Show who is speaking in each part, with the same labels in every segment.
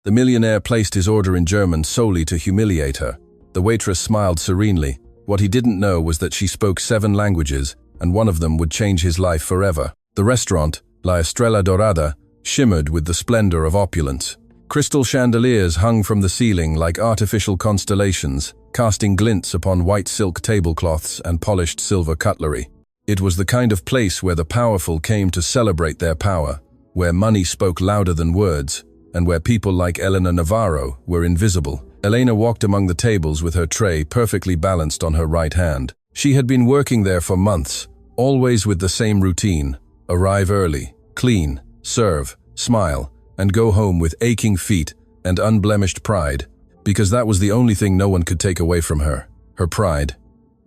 Speaker 1: The millionaire placed his order in German solely to humiliate her. The waitress smiled serenely. What he didn't know was that she spoke 7 languages, and one of them would change his life forever. The restaurant, La Estrella Dorada, shimmered with the splendor of opulence. Crystal chandeliers hung from the ceiling like artificial constellations, casting glints upon white silk tablecloths and polished silver cutlery. It was the kind of place where the powerful came to celebrate their power, where money spoke louder than words, and where people like Elena Navarro were invisible. Elena walked among the tables with her tray perfectly balanced on her right hand. She had been working there for months, always with the same routine: arrive early, clean, serve, smile, and go home with aching feet and unblemished pride, because that was the only thing no one could take away from her, her pride.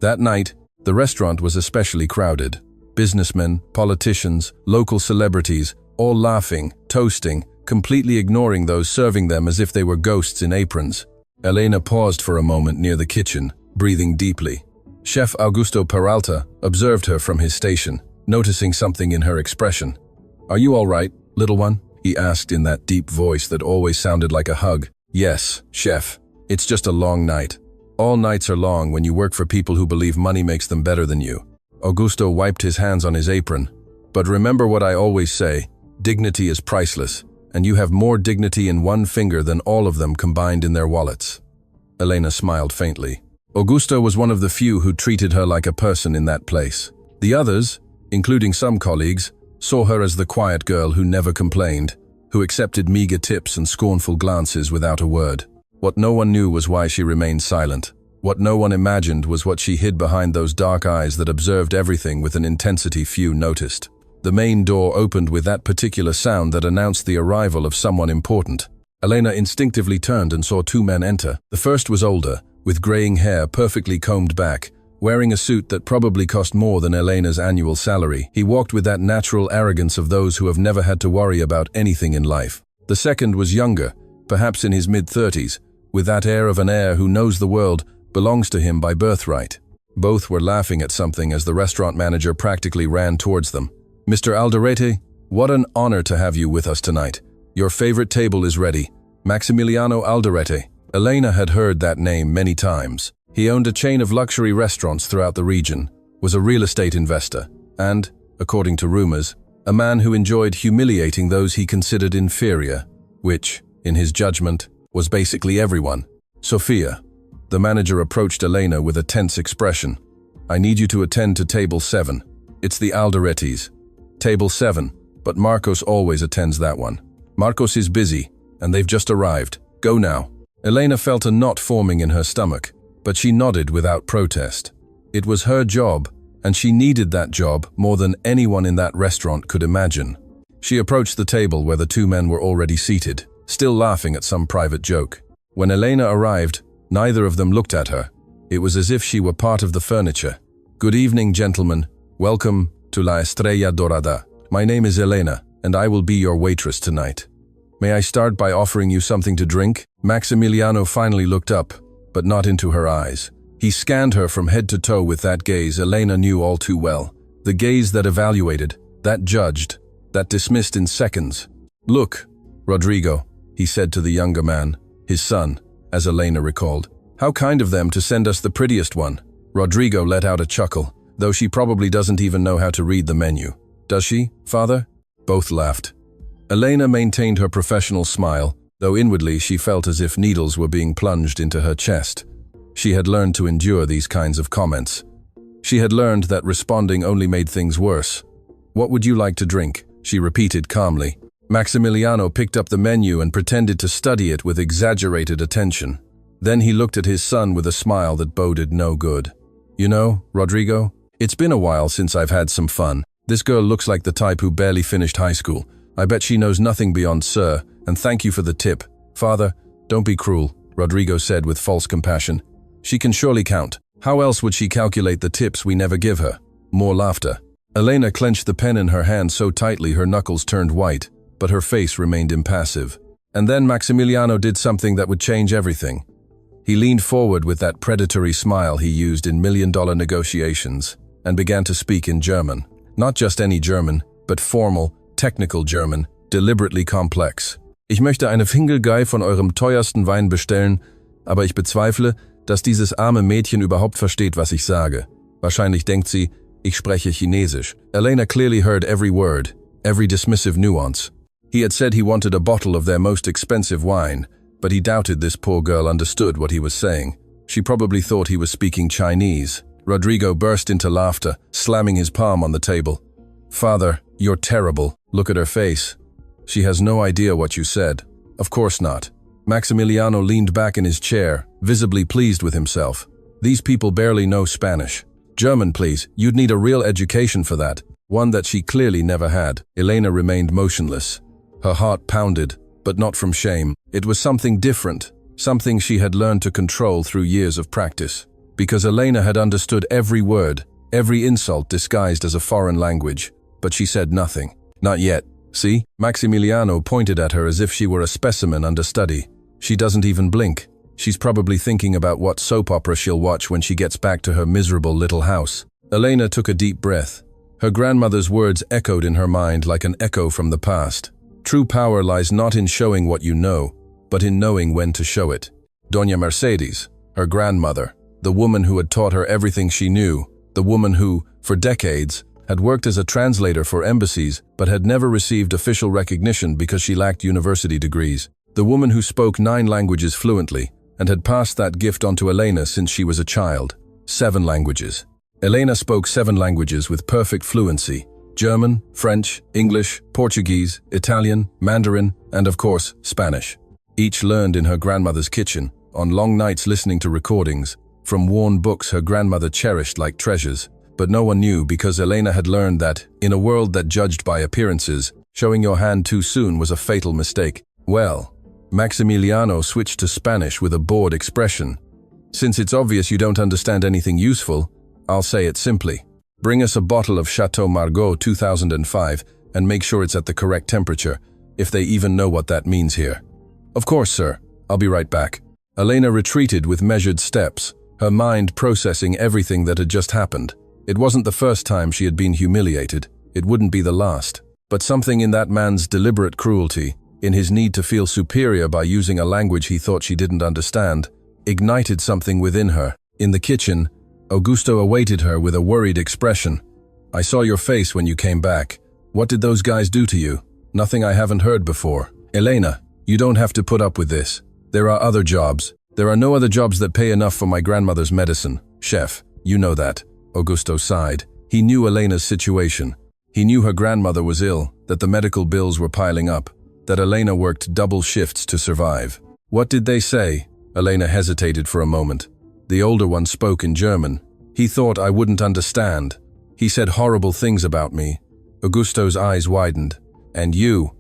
Speaker 1: That night, the restaurant was especially crowded. Businessmen, politicians, local celebrities, all laughing, toasting, completely ignoring those serving them as if they were ghosts in aprons. Elena paused for a moment near the kitchen, breathing deeply. Chef Augusto Peralta observed her from his station, noticing something in her expression. "Are you all right, little one?" he asked in that deep voice that always sounded like a hug. "Yes, chef. It's just a long night. All nights are long when you work for people who believe money makes them better than you." Augusto wiped his hands on his apron. "But remember what I always say, dignity is priceless, and you have more dignity in one finger than all of them combined in their wallets." Elena smiled faintly. Augusto was one of the few who treated her like a person in that place. The others, including some colleagues, saw her as the quiet girl who never complained, who accepted meager tips and scornful glances without a word. What no one knew was why she remained silent. What no one imagined was what she hid behind those dark eyes that observed everything with an intensity few noticed. The main door opened with that particular sound that announced the arrival of someone important. Elena instinctively turned and saw 2 men enter. The first was older, with graying hair perfectly combed back, wearing a suit that probably cost more than Elena's annual salary. He walked with that natural arrogance of those who have never had to worry about anything in life. The second was younger, perhaps in his mid-30s, with that air of an heir who knows the world belongs to him by birthright. Both were laughing at something as the restaurant manager practically ran towards them. "Mr. Alderete, what an honor to have you with us tonight. Your favorite table is ready. Maximiliano Alderete." Elena had heard that name many times. He owned a chain of luxury restaurants throughout the region, was a real estate investor, and, according to rumors, a man who enjoyed humiliating those he considered inferior, which, in his judgment, was basically everyone. "Sophia." The manager approached Elena with a tense expression. "I need you to attend to table 7. It's the Alderetes. Table 7, but Marcos always attends that one. Marcos is busy, and they've just arrived. Go now." Elena felt a knot forming in her stomach, but she nodded without protest. It was her job, and she needed that job more than anyone in that restaurant could imagine. She approached the table where the 2 men were already seated, still laughing at some private joke. When Elena arrived, neither of them looked at her. It was as if she were part of the furniture. "Good evening, gentlemen. Welcome to La Estrella Dorada. My name is Elena, and I will be your waitress tonight. May I start by offering you something to drink?" Maximiliano finally looked up, but not into her eyes. He scanned her from head to toe with that gaze Elena knew all too well. The gaze that evaluated, that judged, that dismissed in seconds. "Look, Rodrigo," he said to the younger man, his son, as Elena recalled. "How kind of them to send us the prettiest one." Rodrigo let out a chuckle, though she probably doesn't even know how to read the menu. "Does she, father?" Both laughed. Elena maintained her professional smile, though inwardly she felt as if needles were being plunged into her chest. She had learned to endure these kinds of comments. She had learned that responding only made things worse. "What would you like to drink?" she repeated calmly. Maximiliano picked up the menu and pretended to study it with exaggerated attention. Then he looked at his son with a smile that boded no good. "You know, Rodrigo, it's been a while since I've had some fun. This girl looks like the type who barely finished high school. I bet she knows nothing beyond sir, and thank you for the tip. Father, don't be cruel," Rodrigo said with false compassion. "She can surely count. How else would she calculate the tips we never give her?" More laughter. Elena clenched the pen in her hand so tightly her knuckles turned white, but her face remained impassive. And then Maximiliano did something that would change everything. He leaned forward with that predatory smile he used in million-dollar negotiations, and began to speak in German. Not just any German, but formal, technical German, deliberately complex. Ich möchte eine Fingelguy von eurem teuersten Wein bestellen, aber ich bezweifle, dass dieses arme Mädchen überhaupt versteht, was ich sage. Wahrscheinlich denkt sie, ich spreche Chinesisch. Elena clearly heard every word, every dismissive nuance. He had said he wanted a bottle of their most expensive wine, but he doubted this poor girl understood what he was saying. She probably thought he was speaking Chinese. Rodrigo burst into laughter, slamming his palm on the table. Father, you're terrible. Look at her face. She has no idea what you said. Of course not. Maximiliano leaned back in his chair, visibly pleased with himself. These people barely know Spanish. German, please. You'd need a real education for that. One that she clearly never had. Elena remained motionless. Her heart pounded, but not from shame. It was something different, something she had learned to control through years of practice. Because Elena had understood every word, every insult disguised as a foreign language, but she said nothing. Not yet. See? Maximiliano pointed at her as if she were a specimen under study. She doesn't even blink. She's probably thinking about what soap opera she'll watch when she gets back to her miserable little house. Elena took a deep breath. Her grandmother's words echoed in her mind like an echo from the past. True power lies not in showing what you know, but in knowing when to show it. Doña Mercedes, her grandmother, the woman who had taught her everything she knew, the woman who, for decades, had worked as a translator for embassies but had never received official recognition because she lacked university degrees. The woman who spoke 9 languages fluently and had passed that gift on to Elena since she was a child. 7 languages. Elena spoke 7 languages with perfect fluency. German, French, English, Portuguese, Italian, Mandarin, and of course, Spanish. Each learned in her grandmother's kitchen, on long nights listening to recordings, from worn books her grandmother cherished like treasures. But no one knew because Elena had learned that, in a world that judged by appearances, showing your hand too soon was a fatal mistake. Well, Maximiliano switched to Spanish with a bored expression. Since it's obvious you don't understand anything useful, I'll say it simply. Bring us a bottle of Chateau Margaux 2005 and make sure it's at the correct temperature, if they even know what that means here. Of course, sir. I'll be right back. Elena retreated with measured steps, her mind processing everything that had just happened. It wasn't the first time she had been humiliated. It wouldn't be the last. But something in that man's deliberate cruelty, in his need to feel superior by using a language he thought she didn't understand, ignited something within her. In the kitchen, Augusto awaited her with a worried expression. I saw your face when you came back. What did those guys do to you? Nothing I haven't heard before. Elena, you don't have to put up with this. There are other jobs. There are no other jobs that pay enough for my grandmother's medicine. Chef, you know that. Augusto sighed. He knew Elena's situation. He knew her grandmother was ill, that the medical bills were piling up, that Elena worked double shifts to survive. What did they say? Elena hesitated for a moment. The older one spoke in German. He thought I wouldn't understand. He said horrible things about me. Augusto's eyes widened. And you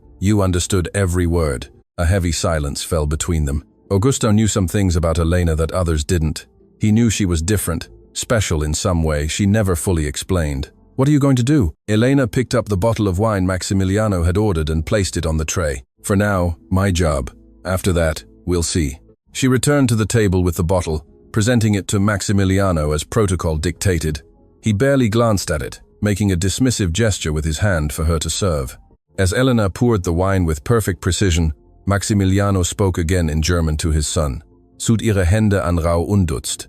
Speaker 1: understood every word. A heavy silence fell between them. Augusto knew some things about Elena that others didn't. He knew she was different, special in some way she never fully explained. What are you going to do? Elena picked up the bottle of wine Maximiliano had ordered and placed it on the tray. For now, my job. After that, we'll see. She returned to the table with the bottle, presenting it to Maximiliano as protocol dictated. He barely glanced at it, making a dismissive gesture with his hand for her to serve. As Elena poured the wine with perfect precision, Maximiliano spoke again in German to his son. Sud ihre Hände an rau undutzt.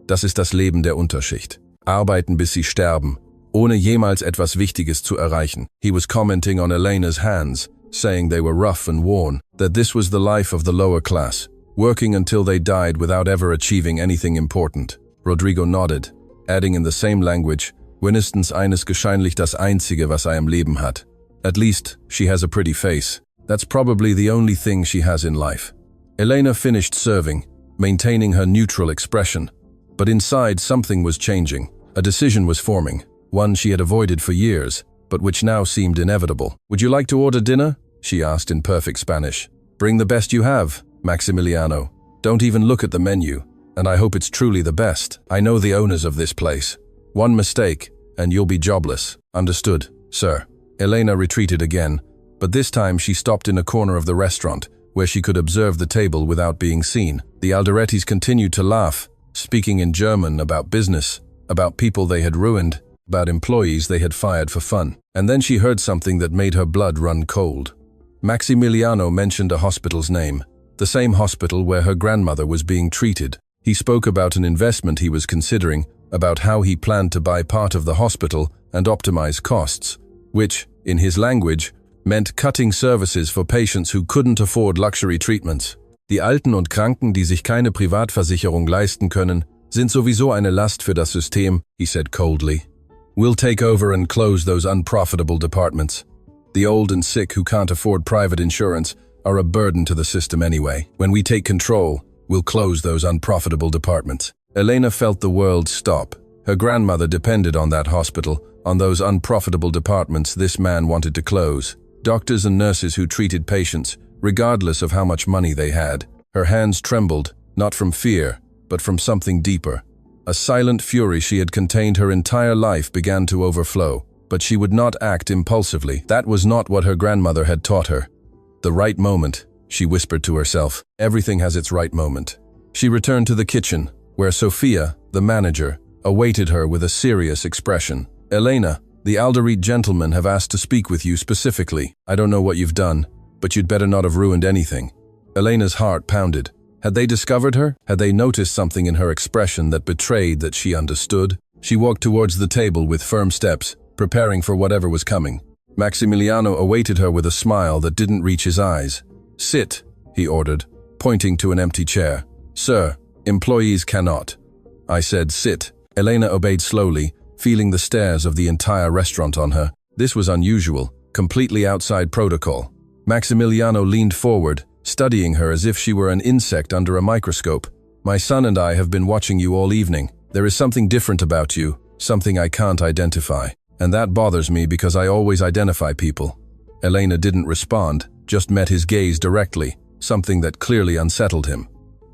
Speaker 1: Das ist das Leben der Unterschicht. Arbeiten bis sie sterben, ohne jemals etwas Wichtiges zu erreichen. He was commenting on Elena's hands, saying they were rough and worn, that this was the life of the lower class, working until they died without ever achieving anything important. Rodrigo nodded, adding in the same language, wenigstens eines wahrscheinlich das Einzige, was er im Leben hat. At least, she has a pretty face. That's probably the only thing she has in life. Elena finished serving, maintaining her neutral expression. But inside, something was changing. A decision was forming, one she had avoided for years, but which now seemed inevitable. Would you like to order dinner? She asked in perfect Spanish. Bring the best you have, Maximiliano. Don't even look at the menu, and I hope it's truly the best. I know the owners of this place. One mistake, and you'll be jobless. Understood, sir. Elena retreated again, but this time she stopped in a corner of the restaurant, where she could observe the table without being seen. The Alderettis continued to laugh, speaking in German about business, about people they had ruined, about employees they had fired for fun. And then she heard something that made her blood run cold. Maximiliano mentioned a hospital's name, the same hospital where her grandmother was being treated. He spoke about an investment he was considering, about how he planned to buy part of the hospital and optimize costs, which, in his language, meant cutting services for patients who couldn't afford luxury treatments. Die Alten und Kranken, die sich keine Privatversicherung leisten können, sind sowieso eine Last für das System, he said coldly. We'll take over and close those unprofitable departments. The old and sick who can't afford private insurance are a burden to the system anyway. When we take control, we'll close those unprofitable departments. Elena felt the world stop. Her grandmother depended on that hospital, on those unprofitable departments this man wanted to close. Doctors and nurses who treated patients, regardless of how much money they had. Her hands trembled, not from fear, but from something deeper. A silent fury she had contained her entire life began to overflow, but she would not act impulsively. That was not what her grandmother had taught her. The right moment, she whispered to herself. Everything has its right moment. She returned to the kitchen, where Sophia, the manager, awaited her with a serious expression. Elena, the Alderete gentlemen have asked to speak with you specifically. I don't know what you've done, but you'd better not have ruined anything. Elena's heart pounded. Had they discovered her? Had they noticed something in her expression that betrayed that she understood? She walked towards the table with firm steps, preparing for whatever was coming. Maximiliano awaited her with a smile that didn't reach his eyes. Sit, he ordered, pointing to an empty chair. Sir, employees cannot. I said sit. Elena obeyed slowly, feeling the stares of the entire restaurant on her. This was unusual, completely outside protocol. Maximiliano leaned forward, studying her as if she were an insect under a microscope. My son and I have been watching you all evening. There is something different about you, something I can't identify. And that bothers me because I always identify people. Elena didn't respond, just met his gaze directly, something that clearly unsettled him.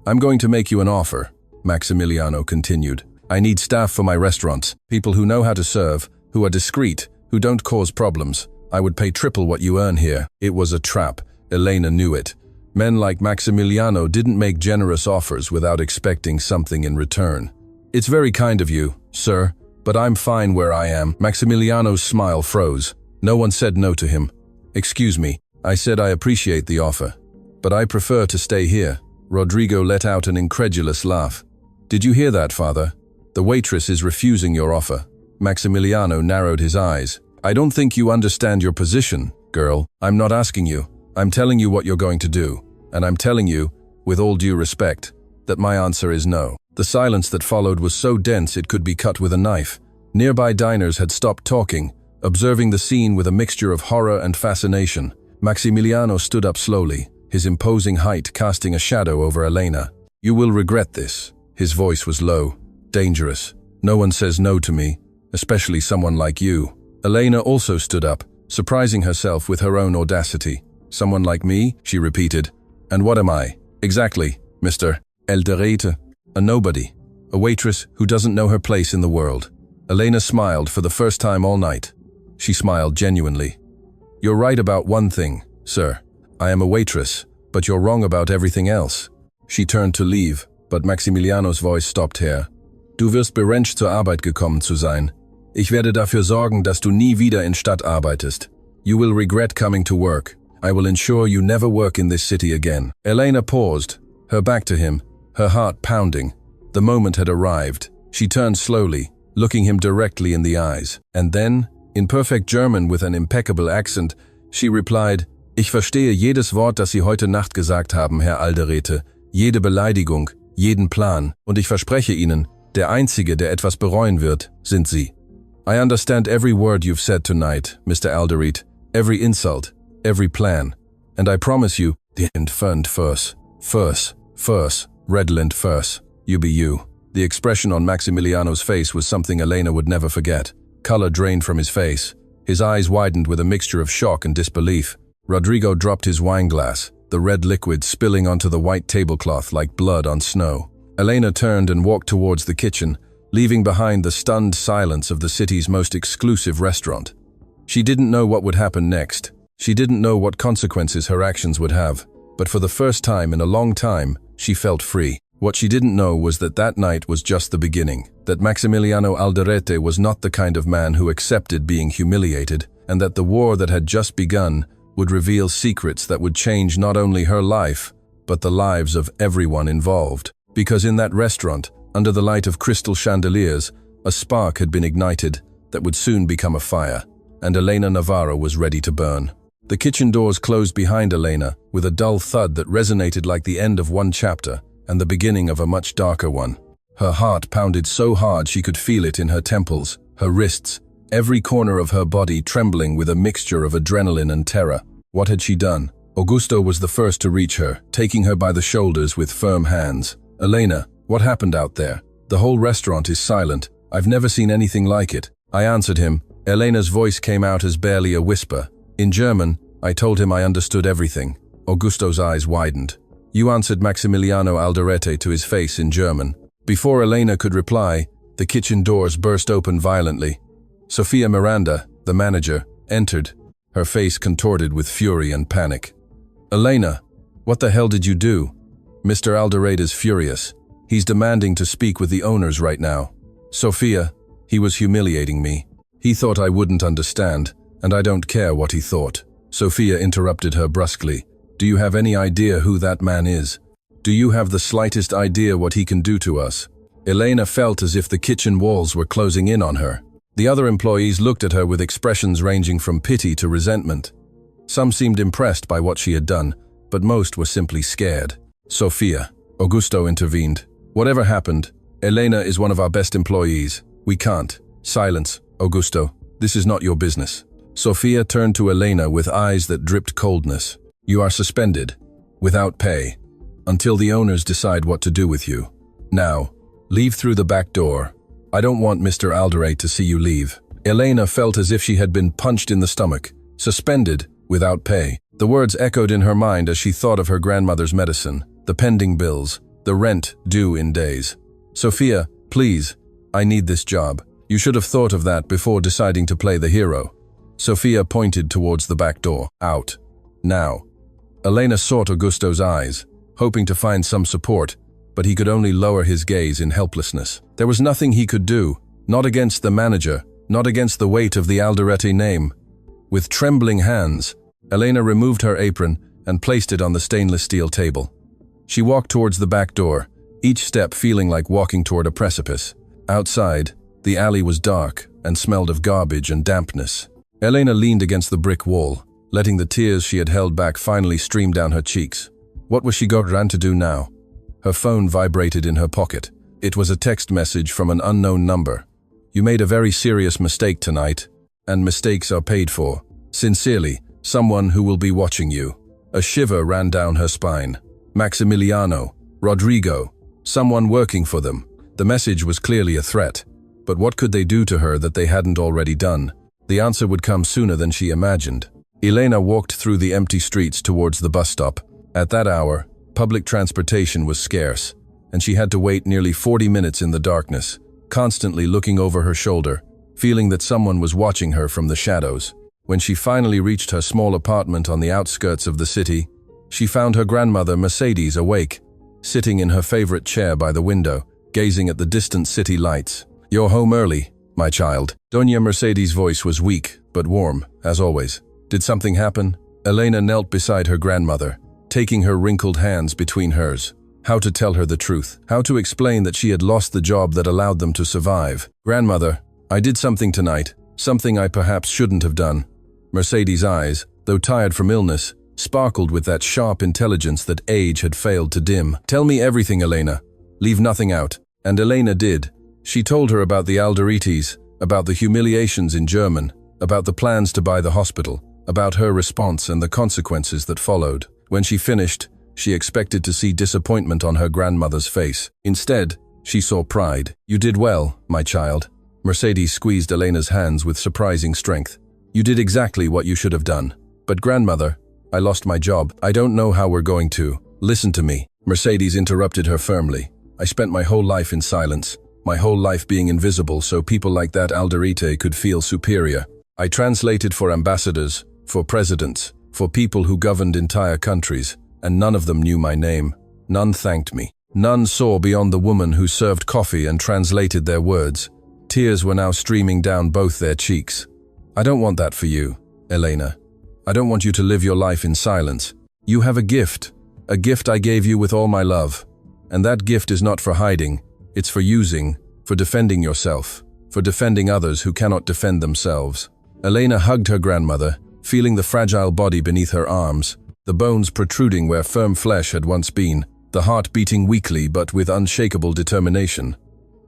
Speaker 1: I'm going to make you an offer, Maximiliano continued. I need staff for my restaurants, people who know how to serve, who are discreet, who don't cause problems. I would pay triple what you earn here. It was a trap. Elena knew it. Men like Maximiliano didn't make generous offers without expecting something in return. It's very kind of you, sir, but I'm fine where I am. Maximiliano's smile froze. No one said no to him. Excuse me, I said I appreciate the offer, but I prefer to stay here. Rodrigo let out an incredulous laugh. Did you hear that, father? The waitress is refusing your offer. Maximiliano narrowed his eyes. I don't think you understand your position, girl. I'm not asking you. I'm telling you what you're going to do. And I'm telling you, with all due respect, that my answer is no. The silence that followed was so dense it could be cut with a knife. Nearby diners had stopped talking, observing the scene with a mixture of horror and fascination. Maximiliano stood up slowly, his imposing height casting a shadow over Elena. You will regret this. His voice was low, dangerous. No one says no to me, especially someone like you. Elena also stood up, surprising herself with her own audacity. Someone like me? She repeated. And what am I? Exactly, Mr. Alderete. A nobody. A waitress who doesn't know her place in the world. Elena smiled for the first time all night. She smiled genuinely. You're right about one thing, sir. I am a waitress, but you're wrong about everything else. She turned to leave, but Maximilianos voice stopped her. Du wirst berechtigt zur Arbeit gekommen zu sein. Ich werde dafür sorgen, dass du nie wieder in Stadt arbeitest. You will regret coming to work. I will ensure you never work in this city again. Elena paused, her back to him, her heart pounding. The moment had arrived. She turned slowly, looking him directly in the eyes. And then, in perfect German with an impeccable accent, she replied, Ich verstehe jedes Wort, das Sie heute Nacht gesagt haben, Herr Alderete, jede Beleidigung, jeden Plan, und ich verspreche Ihnen, der Einzige, der etwas bereuen wird, sind Sie. I understand every word you've said tonight, Mr. Alderete, every insult, every plan, and I promise you, the inferned verse, redolent verse, you be you. The expression on Maximiliano's face was something Elena would never forget. Color drained from his face. His eyes widened with a mixture of shock and disbelief. Rodrigo dropped his wine glass, the red liquid spilling onto the white tablecloth like blood on snow. Elena turned and walked towards the kitchen, leaving behind the stunned silence of the city's most exclusive restaurant. She didn't know what would happen next. She didn't know what consequences her actions would have. But for the first time in a long time, she felt free. What she didn't know was that that night was just the beginning, that Maximiliano Alderete was not the kind of man who accepted being humiliated, and that the war that had just begun would reveal secrets that would change not only her life, but the lives of everyone involved. Because in that restaurant, under the light of crystal chandeliers, a spark had been ignited that would soon become a fire, and Elena Navarro was ready to burn. The kitchen doors closed behind Elena with a dull thud that resonated like the end of one chapter and the beginning of a much darker one. Her heart pounded so hard she could feel it in her temples, her wrists, every corner of her body trembling with a mixture of adrenaline and terror. What had she done? Augusto was the first to reach her, taking her by the shoulders with firm hands. "Elena, what happened out there? The whole restaurant is silent. I've never seen anything like it." I answered him. Elena's voice came out as barely a whisper. In German, I told him I understood everything. Augusto's eyes widened. "You answered Maximiliano Alderete to his face in German." Before Elena could reply, the kitchen doors burst open violently. Sofia Miranda, the manager, entered, her face contorted with fury and panic. "Elena, what the hell did you do? Mr. Alderete is furious. He's demanding to speak with the owners right now." "Sofia, he was humiliating me. He thought I wouldn't understand, and I don't care what he thought." Sofia interrupted her brusquely. "Do you have any idea who that man is? Do you have the slightest idea what he can do to us?" Elena felt as if the kitchen walls were closing in on her. The other employees looked at her with expressions ranging from pity to resentment. Some seemed impressed by what she had done, but most were simply scared. "Sofia," Augusto intervened. "Whatever happened, Elena is one of our best employees. We can't." "Silence, Augusto. This is not your business." Sofia turned to Elena with eyes that dripped coldness. "You are suspended, without pay, until the owners decide what to do with you. Now, leave through the back door. I don't want Mr. Alderete to see you leave." Elena felt as if she had been punched in the stomach. Suspended, without pay. The words echoed in her mind as she thought of her grandmother's medicine, the pending bills, the rent due in days. "Sofia, please, I need this job. You should have thought of that before deciding to play the hero." Sofia pointed towards the back door. "Out. Now." Elena sought Augusto's eyes, hoping to find some support, but he could only lower his gaze in helplessness. There was nothing he could do, not against the manager, not against the weight of the Alderete name. With trembling hands, Elena removed her apron and placed it on the stainless steel table. She walked towards the back door, each step feeling like walking toward a precipice. Outside, the alley was dark and smelled of garbage and dampness. Elena leaned against the brick wall, letting the tears she had held back finally stream down her cheeks. What was she going to do now? Her phone vibrated in her pocket. It was a text message from an unknown number. "You made a very serious mistake tonight, and mistakes are paid for. Sincerely, someone who will be watching you." A shiver ran down her spine. Maximiliano, Rodrigo, someone working for them. The message was clearly a threat. But what could they do to her that they hadn't already done? The answer would come sooner than she imagined. Elena walked through the empty streets towards the bus stop. At that hour, public transportation was scarce, and she had to wait nearly 40 minutes in the darkness, constantly looking over her shoulder, feeling that someone was watching her from the shadows. When she finally reached her small apartment on the outskirts of the city, she found her grandmother Mercedes awake, sitting in her favorite chair by the window, gazing at the distant city lights. "You're home early, my child." Doña Mercedes' voice was weak, but warm, as always. Did something happen? Elena knelt beside her grandmother, taking her wrinkled hands between hers. How to tell her the truth? How to explain that she had lost the job that allowed them to survive? "Grandmother, I did something tonight, something I perhaps shouldn't have done." Mercedes' eyes, though tired from illness, sparkled with that sharp intelligence that age had failed to dim. "Tell me everything, Elena. Leave nothing out." And Elena did. She told her about the Alderetes, about the humiliations in German, about the plans to buy the hospital, about her response and the consequences that followed. When she finished, she expected to see disappointment on her grandmother's face. Instead, she saw pride. "You did well, my child." Mercedes squeezed Elena's hands with surprising strength. "You did exactly what you should have done. But grandmother, I lost my job. I don't know how we're going to." "Listen to me." Mercedes interrupted her firmly. "I spent my whole life in silence, my whole life being invisible so people like that Alderete could feel superior. I translated for ambassadors, for presidents, for people who governed entire countries, and none of them knew my name. None thanked me. None saw beyond the woman who served coffee and translated their words. Tears were now streaming down both their cheeks. I don't want that for you, Elena. I don't want you to live your life in silence. You have a gift I gave you with all my love. And that gift is not for hiding, it's for using, for defending yourself, for defending others who cannot defend themselves. Elena hugged her grandmother, feeling the fragile body beneath her arms, the bones protruding where firm flesh had once been, the heart beating weakly but with unshakable determination.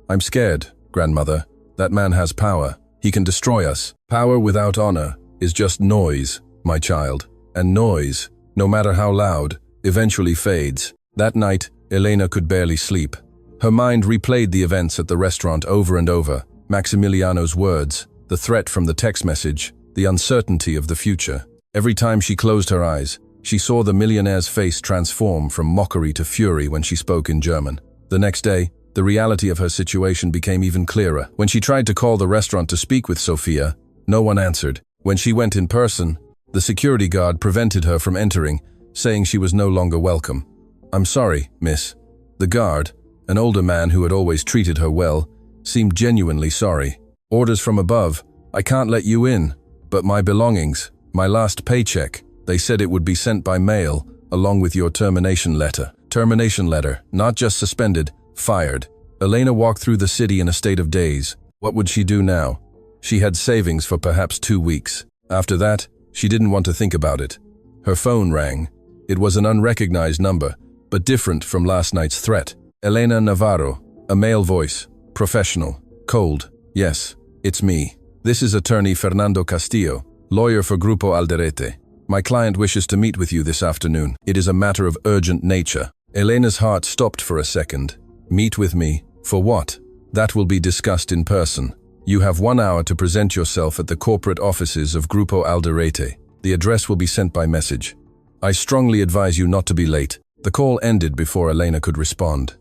Speaker 1: I'm scared, grandmother. That man has power. He can destroy us. Power without honor is just noise, my child. And noise, no matter how loud, eventually fades. That night, Elena could barely sleep. Her mind replayed the events at the restaurant over and over. Maximiliano's words, the threat from the text message, the uncertainty of the future. Every time she closed her eyes, she saw the millionaire's face transform from mockery to fury when she spoke in German. The next day, the reality of her situation became even clearer. When she tried to call the restaurant to speak with Sophia, no one answered. When she went in person, the security guard prevented her from entering, saying she was no longer welcome. I'm sorry, miss. The guard, an older man who had always treated her well, seemed genuinely sorry. Orders from above. I can't let you in. But my belongings, my last paycheck, they said it would be sent by mail, along with your termination letter. Termination letter, not just suspended, fired. Elena walked through the city in a state of daze. What would she do now? She had savings for perhaps 2 weeks. After that, she didn't want to think about it. Her phone rang. It was an unrecognized number, but different from last night's threat. Elena Navarro, a male voice, professional, cold. Yes, it's me. This is attorney Fernando Castillo, lawyer for Grupo Alderete. My client wishes to meet with you this afternoon. It is a matter of urgent nature. Elena's heart stopped for a second. Meet with me? For what? That will be discussed in person. You have 1 hour to present yourself at the corporate offices of Grupo Alderete. The address will be sent by message. I strongly advise you not to be late. The call ended before Elena could respond.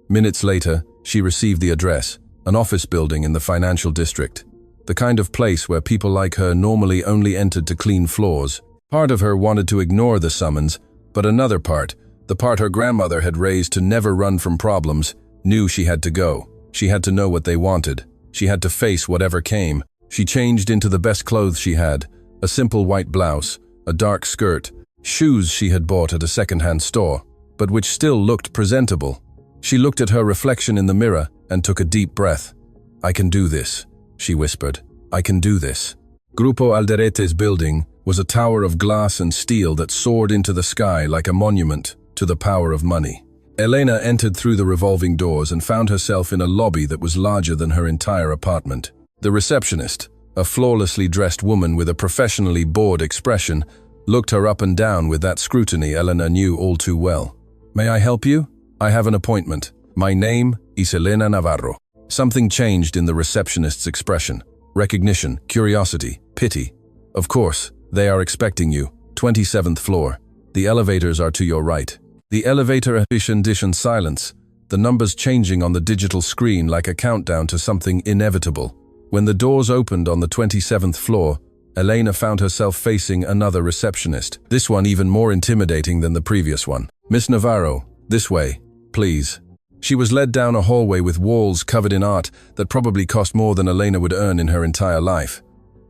Speaker 1: Minutes later, she received the address, an office building in the financial district. The kind of place where people like her normally only entered to clean floors. Part of her wanted to ignore the summons, but another part, the part her grandmother had raised to never run from problems, knew she had to go. She had to know what they wanted. She had to face whatever came. She changed into the best clothes she had, a simple white blouse, a dark skirt, shoes she had bought at a second-hand store, but which still looked presentable. She looked at her reflection in the mirror and took a deep breath. I can do this, she whispered. I can do this. Grupo Alderete's building was a tower of glass and steel that soared into the sky like a monument to the power of money. Elena entered through the revolving doors and found herself in a lobby that was larger than her entire apartment. The receptionist, a flawlessly dressed woman with a professionally bored expression, looked her up and down with that scrutiny Elena knew all too well. May I help you? I have an appointment. My name is Elena Navarro. Something changed in the receptionist's expression. Recognition, curiosity, pity. Of course, they are expecting you. 27th floor. The elevators are to your right. The elevator addition silence, the numbers changing on the digital screen like a countdown to something inevitable. When the doors opened on the 27th floor, Elena found herself facing another receptionist, this one even more intimidating than the previous one. Miss Navarro, this way, please. She was led down a hallway with walls covered in art that probably cost more than Elena would earn in her entire life.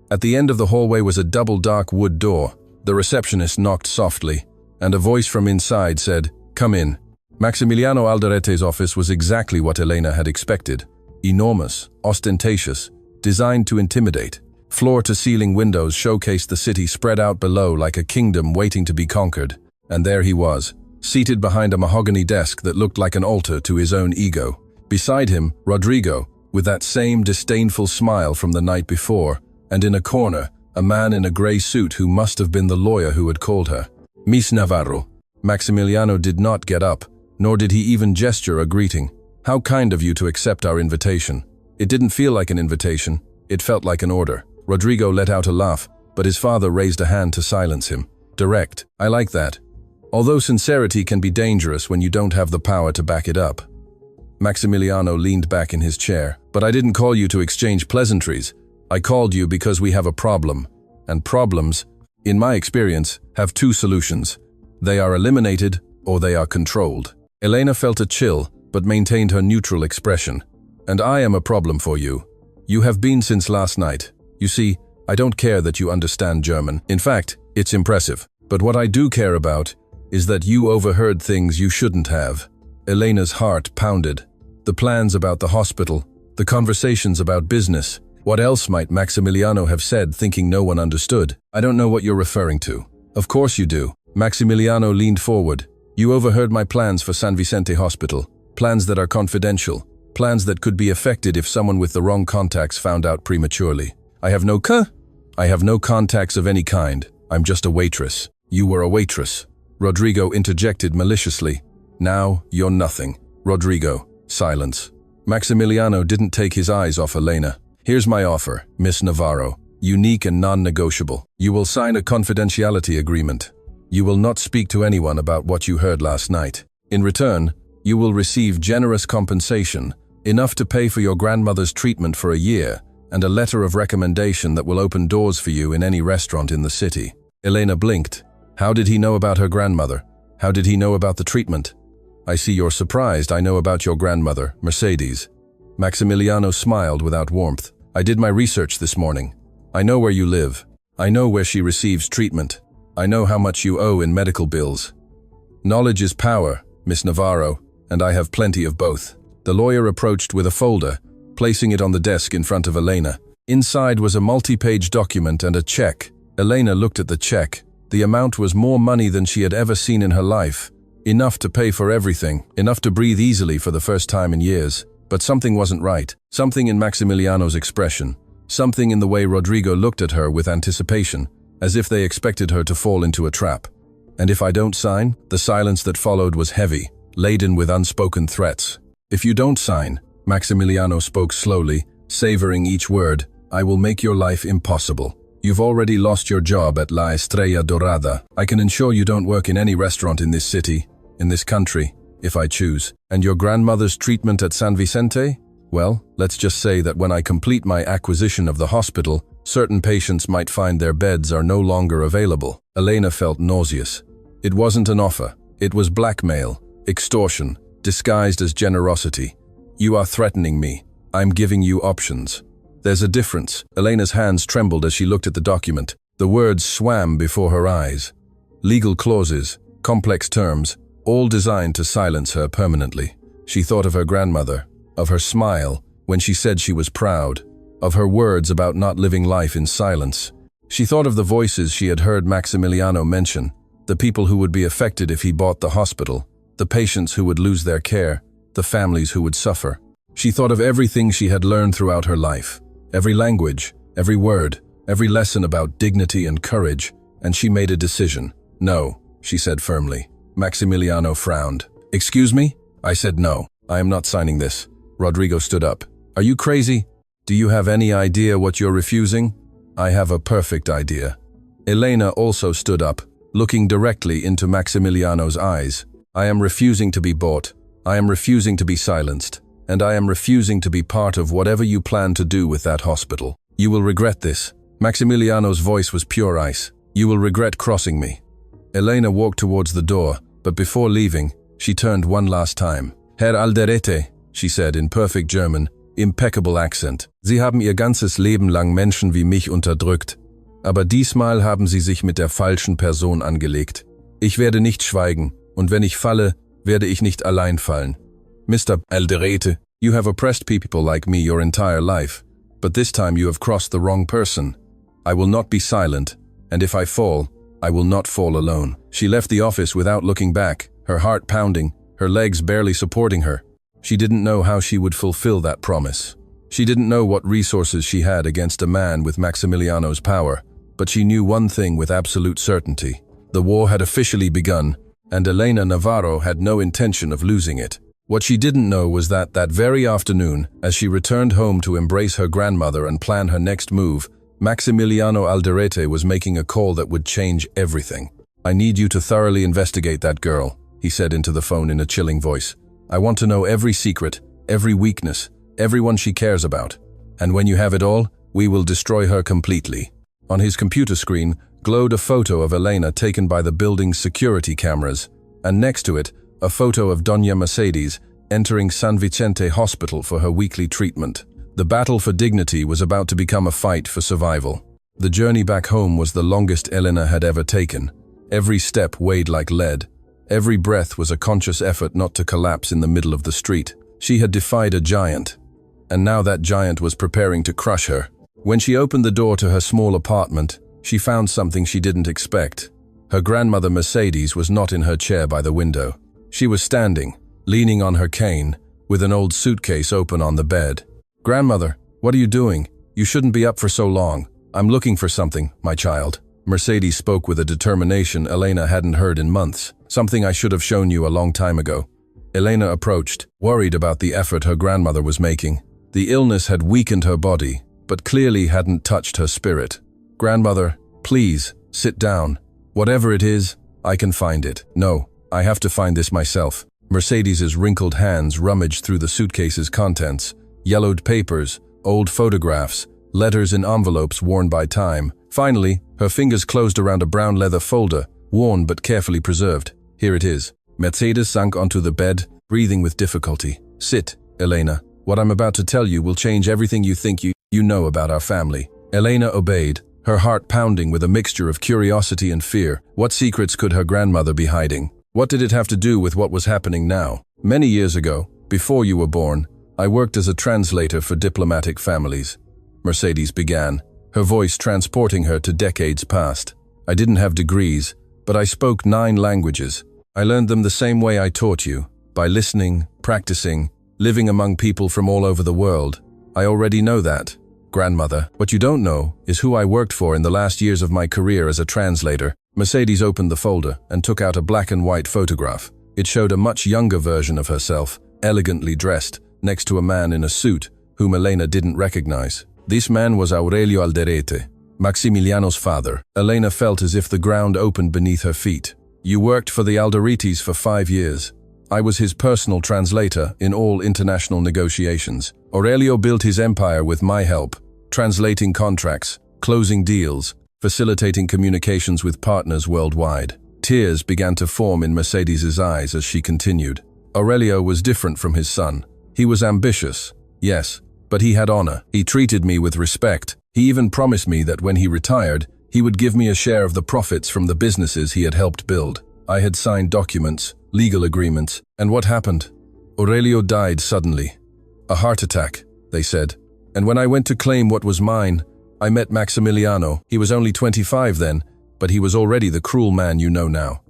Speaker 1: At the end of the hallway was a double dark wood door. The receptionist knocked softly, and a voice from inside said, "Come in." Maximiliano Alderete's office was exactly what Elena had expected. Enormous, ostentatious, designed to intimidate. Floor-to-ceiling windows showcased the city spread out below like a kingdom waiting to be conquered. And there he was, seated behind a mahogany desk that looked like an altar to his own ego. Beside him, Rodrigo, with that same disdainful smile from the night before, and in a corner, a man in a grey suit who must have been the lawyer who had called her. Miss Navarro. Maximiliano did not get up, nor did he even gesture a greeting. How kind of you to accept our invitation. It didn't feel like an invitation, it felt like an order. Rodrigo let out a laugh, but his father raised a hand to silence him. Direct. I like that. Although sincerity can be dangerous when you don't have the power to back it up. Maximiliano leaned back in his chair. But I didn't call you to exchange pleasantries. I called you because we have a problem. And problems, in my experience, have 2 solutions. They are eliminated or they are controlled. Elena felt a chill, but maintained her neutral expression. And I am a problem for you. You have been since last night. You see, I don't care that you understand German. In fact, It's impressive. But what I do care about is that you overheard things you shouldn't have. Elena's heart pounded. The plans about the hospital, the conversations about business. What else might Maximiliano have said, thinking no one understood? I don't know what you're referring to. Of course you do. Maximiliano leaned forward. You overheard my plans for San Vicente Hospital. Plans that are confidential. Plans that could be affected if someone with the wrong contacts found out prematurely. I have no contacts of any kind. I'm just a waitress. You were a waitress. Rodrigo interjected maliciously. Now, you're nothing. Rodrigo, silence. Maximiliano didn't take his eyes off Elena. Here's my offer, Miss Navarro. Unique and non-negotiable. You will sign a confidentiality agreement. You will not speak to anyone about what you heard last night. In return, you will receive generous compensation, enough to pay for your grandmother's treatment for a year, and a letter of recommendation that will open doors for you in any restaurant in the city. Elena blinked. How did he know about her grandmother? How did he know about the treatment? I see you're surprised I know about your grandmother, Mercedes. Maximiliano smiled without warmth. I did my research this morning. I know where you live. I know where she receives treatment. I know how much you owe in medical bills. Knowledge is power, Miss Navarro, and I have plenty of both. The lawyer approached with a folder, placing it on the desk in front of Elena. Inside was a multi-page document and a check. Elena looked at the check. The amount was more money than she had ever seen in her life. Enough to pay for everything, enough to breathe easily for the first time in years. But something wasn't right. Something in Maximiliano's expression. Something in the way Rodrigo looked at her with anticipation, as if they expected her to fall into a trap. And if I don't sign? The silence that followed was heavy, laden with unspoken threats. If you don't sign, Maximiliano spoke slowly, savoring each word, I will make your life impossible. You've already lost your job at La Estrella Dorada. I can ensure you don't work in any restaurant in this city, in this country, if I choose. And your grandmother's treatment at San Vicente? Well, let's just say that when I complete my acquisition of the hospital, certain patients might find their beds are no longer available. Elena felt nauseous. It wasn't an offer. It was blackmail, extortion, disguised as generosity. You are threatening me. I'm giving you options. There's a difference. Elena's hands trembled as she looked at the document. The words swam before her eyes. Legal clauses, complex terms, all designed to silence her permanently. She thought of her grandmother, of her smile when she said she was proud, of her words about not living life in silence. She thought of the voices she had heard Maximiliano mention, the people who would be affected if he bought the hospital, the patients who would lose their care, the families who would suffer. She thought of everything she had learned throughout her life, every language, every word, every lesson about dignity and courage, and she made a decision. No, she said firmly. Maximiliano frowned. Excuse me? I said no. I am not signing this. Rodrigo stood up. Are you crazy? Do you have any idea what you're refusing? I have a perfect idea. Elena also stood up, looking directly into Maximiliano's eyes. I am refusing to be bought. I am refusing to be silenced. And I am refusing to be part of whatever you plan to do with that hospital. You will regret this. Maximiliano's voice was pure ice. You will regret crossing me. Elena walked towards the door, but before leaving, she turned one last time. Herr Alderete, she said in perfect German, impeccable accent. Sie haben ihr ganzes Leben lang Menschen wie mich unterdrückt. Aber diesmal haben Sie sich mit der falschen Person angelegt. Ich werde nicht schweigen, und wenn ich falle, werde ich nicht allein fallen. Mr. Alderete, you have oppressed people like me your entire life, but this time you have crossed the wrong person. I will not be silent, and if I fall, I will not fall alone. She left the office without looking back, her heart pounding, her legs barely supporting her. She didn't know how she would fulfill that promise. She didn't know what resources she had against a man with Maximiliano's power, but she knew one thing with absolute certainty. The war had officially begun, and Elena Navarro had no intention of losing it. What she didn't know was that very afternoon, as she returned home to embrace her grandmother and plan her next move, Maximiliano Alderete was making a call that would change everything. I need you to thoroughly investigate that girl, he said into the phone in a chilling voice. I want to know every secret, every weakness, everyone she cares about. And when you have it all, we will destroy her completely. On his computer screen glowed a photo of Elena taken by the building's security cameras, and next to it, a photo of Doña Mercedes entering San Vicente Hospital for her weekly treatment. The battle for dignity was about to become a fight for survival. The journey back home was the longest Elena had ever taken. Every step weighed like lead. Every breath was a conscious effort not to collapse in the middle of the street. She had defied a giant, and now that giant was preparing to crush her. When she opened the door to her small apartment, she found something she didn't expect. Her grandmother Mercedes was not in her chair by the window. She was standing, leaning on her cane, with an old suitcase open on the bed. "Grandmother, what are you doing? You shouldn't be up for so long. I'm looking for something, my child." Mercedes spoke with a determination Elena hadn't heard in months. "Something I should have shown you a long time ago." Elena approached, worried about the effort her grandmother was making. The illness had weakened her body, but clearly hadn't touched her spirit. "Grandmother, please, sit down. Whatever it is, I can find it." "No, I have to find this myself." Mercedes's wrinkled hands rummaged through the suitcase's contents. Yellowed papers, old photographs, letters in envelopes worn by time. Finally, her fingers closed around a brown leather folder, worn but carefully preserved. "Here it is." Mercedes sank onto the bed, breathing with difficulty. "Sit, Elena. What I'm about to tell you will change everything you think you know about our family." Elena obeyed, her heart pounding with a mixture of curiosity and fear. What secrets could her grandmother be hiding? What did it have to do with what was happening now? "Many years ago, before you were born, I worked as a translator for diplomatic families," Mercedes began, her voice transporting her to decades past. "I didn't have degrees, but I spoke 9 languages. I learned them the same way I taught you, by listening, practicing, living among people from all over the world. I already know that, grandmother. What you don't know is who I worked for in the last years of my career as a translator." Mercedes opened the folder and took out a black and white photograph. It showed a much younger version of herself, elegantly dressed, next to a man in a suit whom Elena didn't recognize. This man was Aurelio Alderete, Maximiliano's father. Elena felt as if the ground opened beneath her feet. "You worked for the Alderetes for 5 years. I was his personal translator in all international negotiations. Aurelio built his empire with my help, translating contracts, closing deals, facilitating communications with partners worldwide." Tears began to form in Mercedes's eyes as she continued. "Aurelio was different from his son. He was ambitious, yes, but he had honor. He treated me with respect. He even promised me that when he retired, he would give me a share of the profits from the businesses he had helped build. I had signed documents, legal agreements, and what happened? Aurelio died suddenly. A heart attack, they said. And when I went to claim what was mine, I met Maximiliano. He was only 25 then, but he was already the cruel man you know now."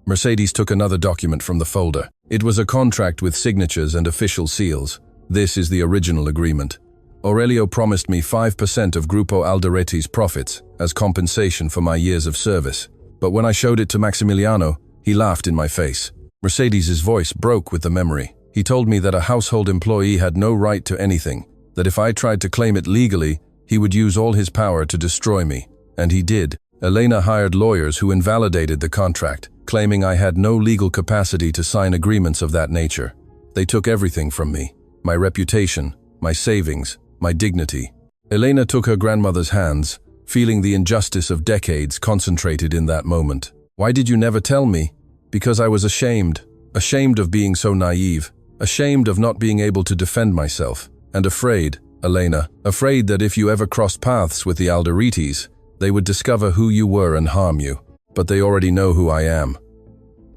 Speaker 1: Mercedes took another document from the folder. It was a contract with signatures and official seals. "This is the original agreement. Aurelio promised me 5% of Grupo Alderete's profits as compensation for my years of service. But when I showed it to Maximiliano, he laughed in my face." Mercedes's voice broke with the memory. "He told me that a household employee had no right to anything, that if I tried to claim it legally, he would use all his power to destroy me. And he did." Elena hired lawyers who invalidated the contract, claiming I had no legal capacity to sign agreements of that nature. They took everything from me. My reputation, my savings, my dignity. Elena took her grandmother's hands, feeling the injustice of decades concentrated in that moment. "Why did you never tell me?" "Because I was ashamed. Ashamed of being so naive. Ashamed of not being able to defend myself. And afraid, Elena, afraid that if you ever crossed paths with the Alderetes, they would discover who you were and harm you. But they already know who I am."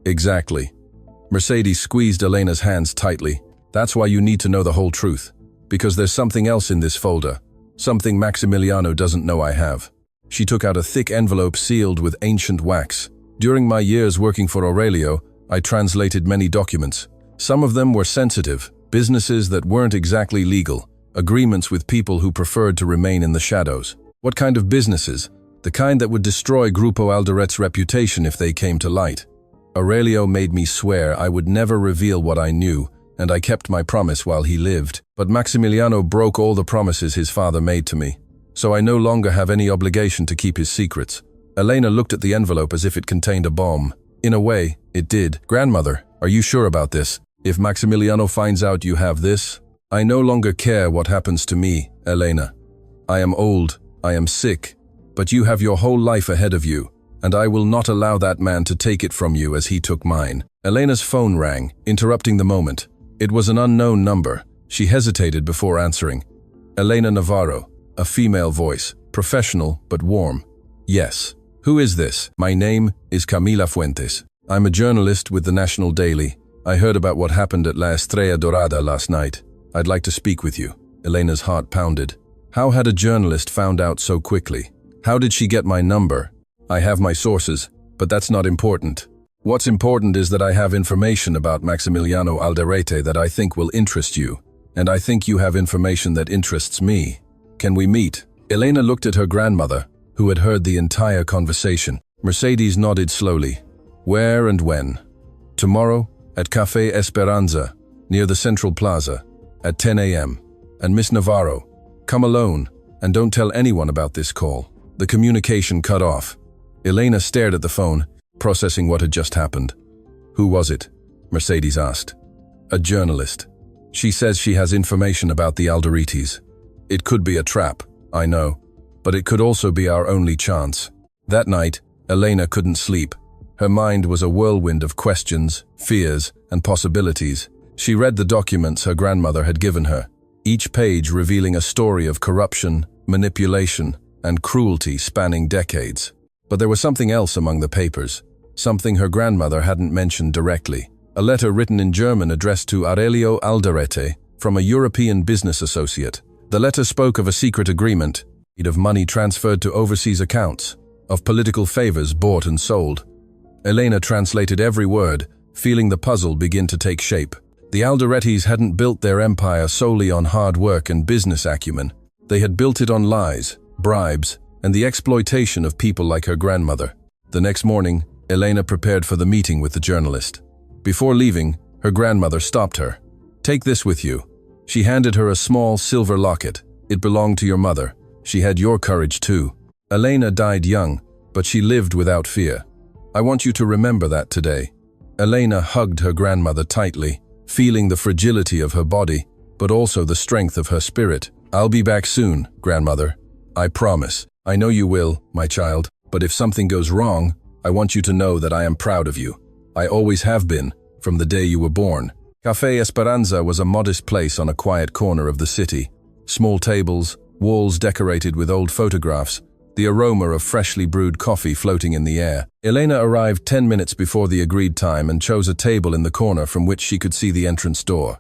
Speaker 1: "Exactly." Mercedes squeezed Elena's hands tightly. "That's why you need to know the whole truth. Because there's something else in this folder. Something Maximiliano doesn't know I have." She took out a thick envelope sealed with ancient wax. "During my years working for Aurelio, I translated many documents. Some of them were sensitive, businesses that weren't exactly legal, agreements with people who preferred to remain in the shadows." "What kind of businesses?" "The kind that would destroy Grupo Alderete's reputation if they came to light. Aurelio made me swear I would never reveal what I knew, and I kept my promise while he lived. But Maximiliano broke all the promises his father made to me, so I no longer have any obligation to keep his secrets." Elena looked at the envelope as if it contained a bomb. "In a way, it did." "Grandmother, are you sure about this? If Maximiliano finds out you have this?" "I no longer care what happens to me, Elena. I am old, I am sick, but you have your whole life ahead of you, and I will not allow that man to take it from you as he took mine." Elena's phone rang, interrupting the moment. It was an unknown number. She hesitated before answering. "Elena Navarro," a female voice. professional but warm. Yes. Who is this? My name is Camila Fuentes. I'm a journalist with the National Daily. I heard about what happened at La Estrella Dorada last night. I'd like to speak with you. Elena's heart pounded. How had a journalist found out so quickly? How did she get my number? I have my sources, but that's not important. What's important is that I have information about Maximiliano Alderete that I think will interest you, and I think you have information that interests me. Can we meet? Elena looked at her grandmother, who had heard the entire conversation. Mercedes nodded slowly. Where and when? Tomorrow, at Café Esperanza, near the Central Plaza, at 10 a.m. And Miss Navarro, come alone, and don't tell anyone about this call. The communication cut off. Elena stared at the phone, processing what had just happened. Who was it? Mercedes asked. A journalist. She says she has information about the Alderetes. It could be a trap, I know, but it could also be our only chance. That night, Elena couldn't sleep. Her mind was a whirlwind of questions, fears, and possibilities. She read the documents her grandmother had given her, each page revealing a story of corruption, manipulation, and cruelty spanning decades. But there was something else among the papers, something her grandmother hadn't mentioned directly. A letter written in German addressed to Aurelio Alderete from a European business associate. The letter spoke of a secret agreement, of money transferred to overseas accounts, of political favors bought and sold. Elena translated every word, feeling the puzzle begin to take shape. The Alderetes hadn't built their empire solely on hard work and business acumen. They had built it on lies, bribes, and the exploitation of people like her grandmother. The next morning, Elena prepared for the meeting with the journalist. Before leaving, her grandmother stopped her. Take this with you. She handed her a small silver locket. It belonged to your mother. She had your courage too. Elena died young, but she lived without fear. I want you to remember that today. Elena hugged her grandmother tightly, feeling the fragility of her body, but also the strength of her spirit. I'll be back soon, grandmother. I promise. I know you will, my child, but if something goes wrong, I want you to know that I am proud of you. I always have been, from the day you were born. Café Esperanza was a modest place on a quiet corner of the city. Small tables, walls decorated with old photographs, the aroma of freshly brewed coffee floating in the air. Elena arrived 10 minutes before the agreed time and chose a table in the corner from which she could see the entrance door.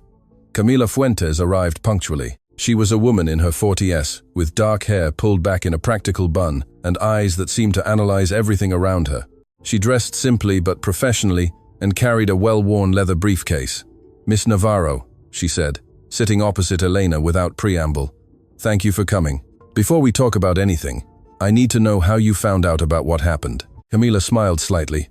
Speaker 1: Camila Fuentes arrived punctually. She was a woman in her 40s, with dark hair pulled back in a practical bun and eyes that seemed to analyze everything around her. She dressed simply but professionally and carried a well-worn leather briefcase. Miss Navarro, she said, sitting opposite Elena without preamble. Thank you for coming. Before we talk about anything, I need to know how you found out about what happened. Camila smiled slightly.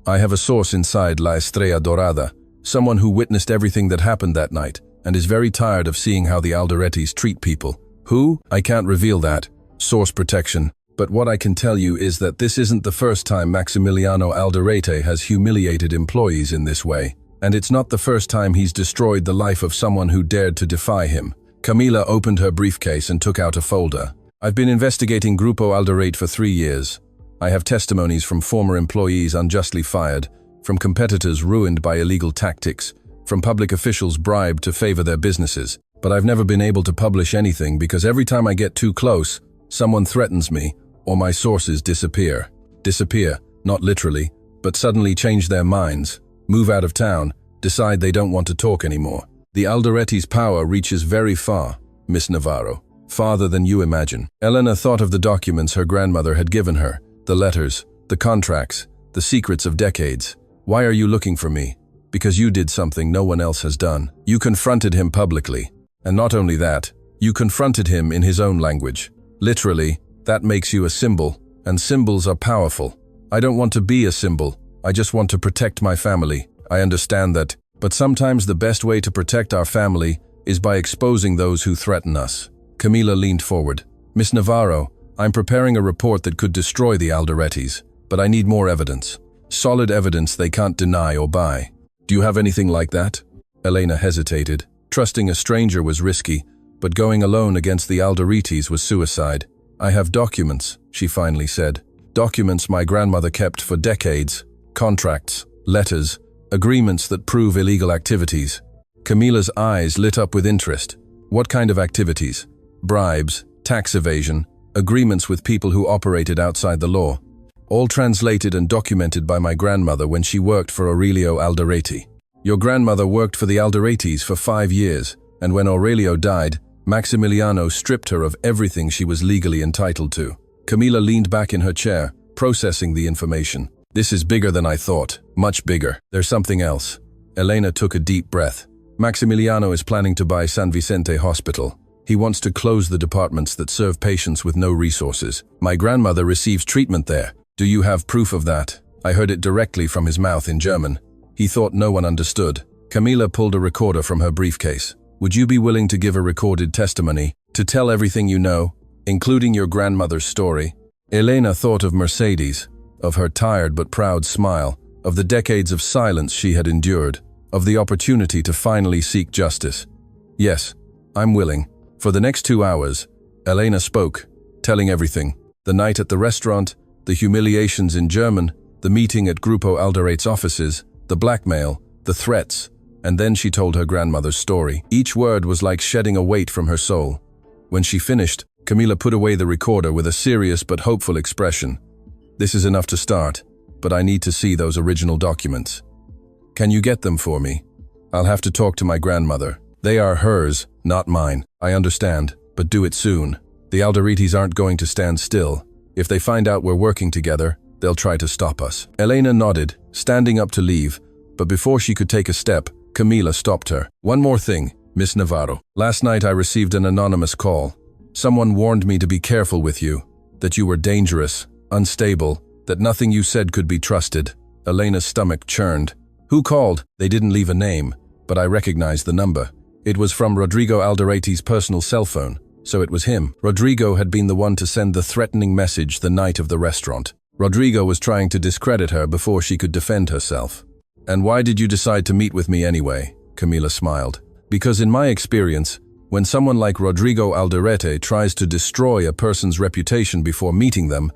Speaker 1: I have a source inside La Estrella Dorada, someone who witnessed everything that happened that night and is very tired of seeing how the Alderetes treat people. Who? I can't reveal that. Source protection. But what I can tell you is that this isn't the first time Maximiliano Alderete has humiliated employees in this way. And it's not the first time he's destroyed the life of someone who dared to defy him. Camila opened her briefcase and took out a folder. I've been investigating Grupo Alderete for 3 years. I have testimonies from former employees unjustly fired, from competitors ruined by illegal tactics, from public officials bribed to favor their businesses. But I've never been able to publish anything because every time I get too close, someone threatens me or my sources disappear. Disappear, not literally, but suddenly change their minds, move out of town, decide they don't want to talk anymore. The Alderetes' power reaches very far, Miss Navarro. Farther than you imagine. Elena thought of the documents her grandmother had given her, the letters, the contracts, the secrets of decades. Why are you looking for me? Because you did something no one else has done. You confronted him publicly. And not only that, you confronted him in his own language. Literally, that makes you a symbol, and symbols are powerful. I don't want to be a symbol. I just want to protect my family. I understand that, but sometimes the best way to protect our family is by exposing those who threaten us. Camila leaned forward. Miss Navarro, I'm preparing a report that could destroy the Alderetes, but I need more evidence. Solid evidence they can't deny or buy. Do you have anything like that? Elena hesitated. Trusting a stranger was risky, but going alone against the Alderetes was suicide. I have documents, she finally said. Documents my grandmother kept for decades. Contracts, letters, agreements that prove illegal activities. Camila's eyes lit up with interest. What kind of activities? Bribes, tax evasion, agreements with people who operated outside the law, all translated and documented by my grandmother when she worked for Aurelio Alderete. Your grandmother worked for the Alderetes for 5 years, and when Aurelio died, Maximiliano stripped her of everything she was legally entitled to. Camila leaned back in her chair, processing the information. This is bigger than I thought, much bigger. There's something else. Elena took a deep breath. Maximiliano is planning to buy San Vicente Hospital. He wants to close the departments that serve patients with no resources. My grandmother receives treatment there. Do you have proof of that? I heard it directly from his mouth in German. He thought no one understood. Camila pulled a recorder from her briefcase. Would you be willing to give a recorded testimony, to tell everything you know, including your grandmother's story? Elena thought of Mercedes, of her tired but proud smile, of the decades of silence she had endured, of the opportunity to finally seek justice. Yes, I'm willing. For the next 2 hours, Elena spoke, telling everything. The night at the restaurant, the humiliations in German, the meeting at Grupo Alderete's offices, the blackmail, the threats, and then she told her grandmother's story. Each word was like shedding a weight from her soul. When she finished, Camila put away the recorder with a serious but hopeful expression. This is enough to start, but I need to see those original documents. Can you get them for me? I'll have to talk to my grandmother. They are hers, not mine. I understand, but do it soon. The Alderetes aren't going to stand still. If they find out we're working together, they'll try to stop us. Elena nodded, standing up to leave, but before she could take a step, Camila stopped her. One more thing, Miss Navarro. Last night I received an anonymous call. Someone warned me to be careful with you, that you were dangerous, unstable, that nothing you said could be trusted. Elena's stomach churned. Who called? They didn't leave a name, but I recognized the number. It was from Rodrigo Alderete's personal cell phone, so it was him. Rodrigo had been the one to send the threatening message the night of the restaurant. Rodrigo was trying to discredit her before she could defend herself. And why did you decide to meet with me anyway? Camila smiled. Because in my experience, when someone like Rodrigo Alderete tries to destroy a person's reputation before meeting them,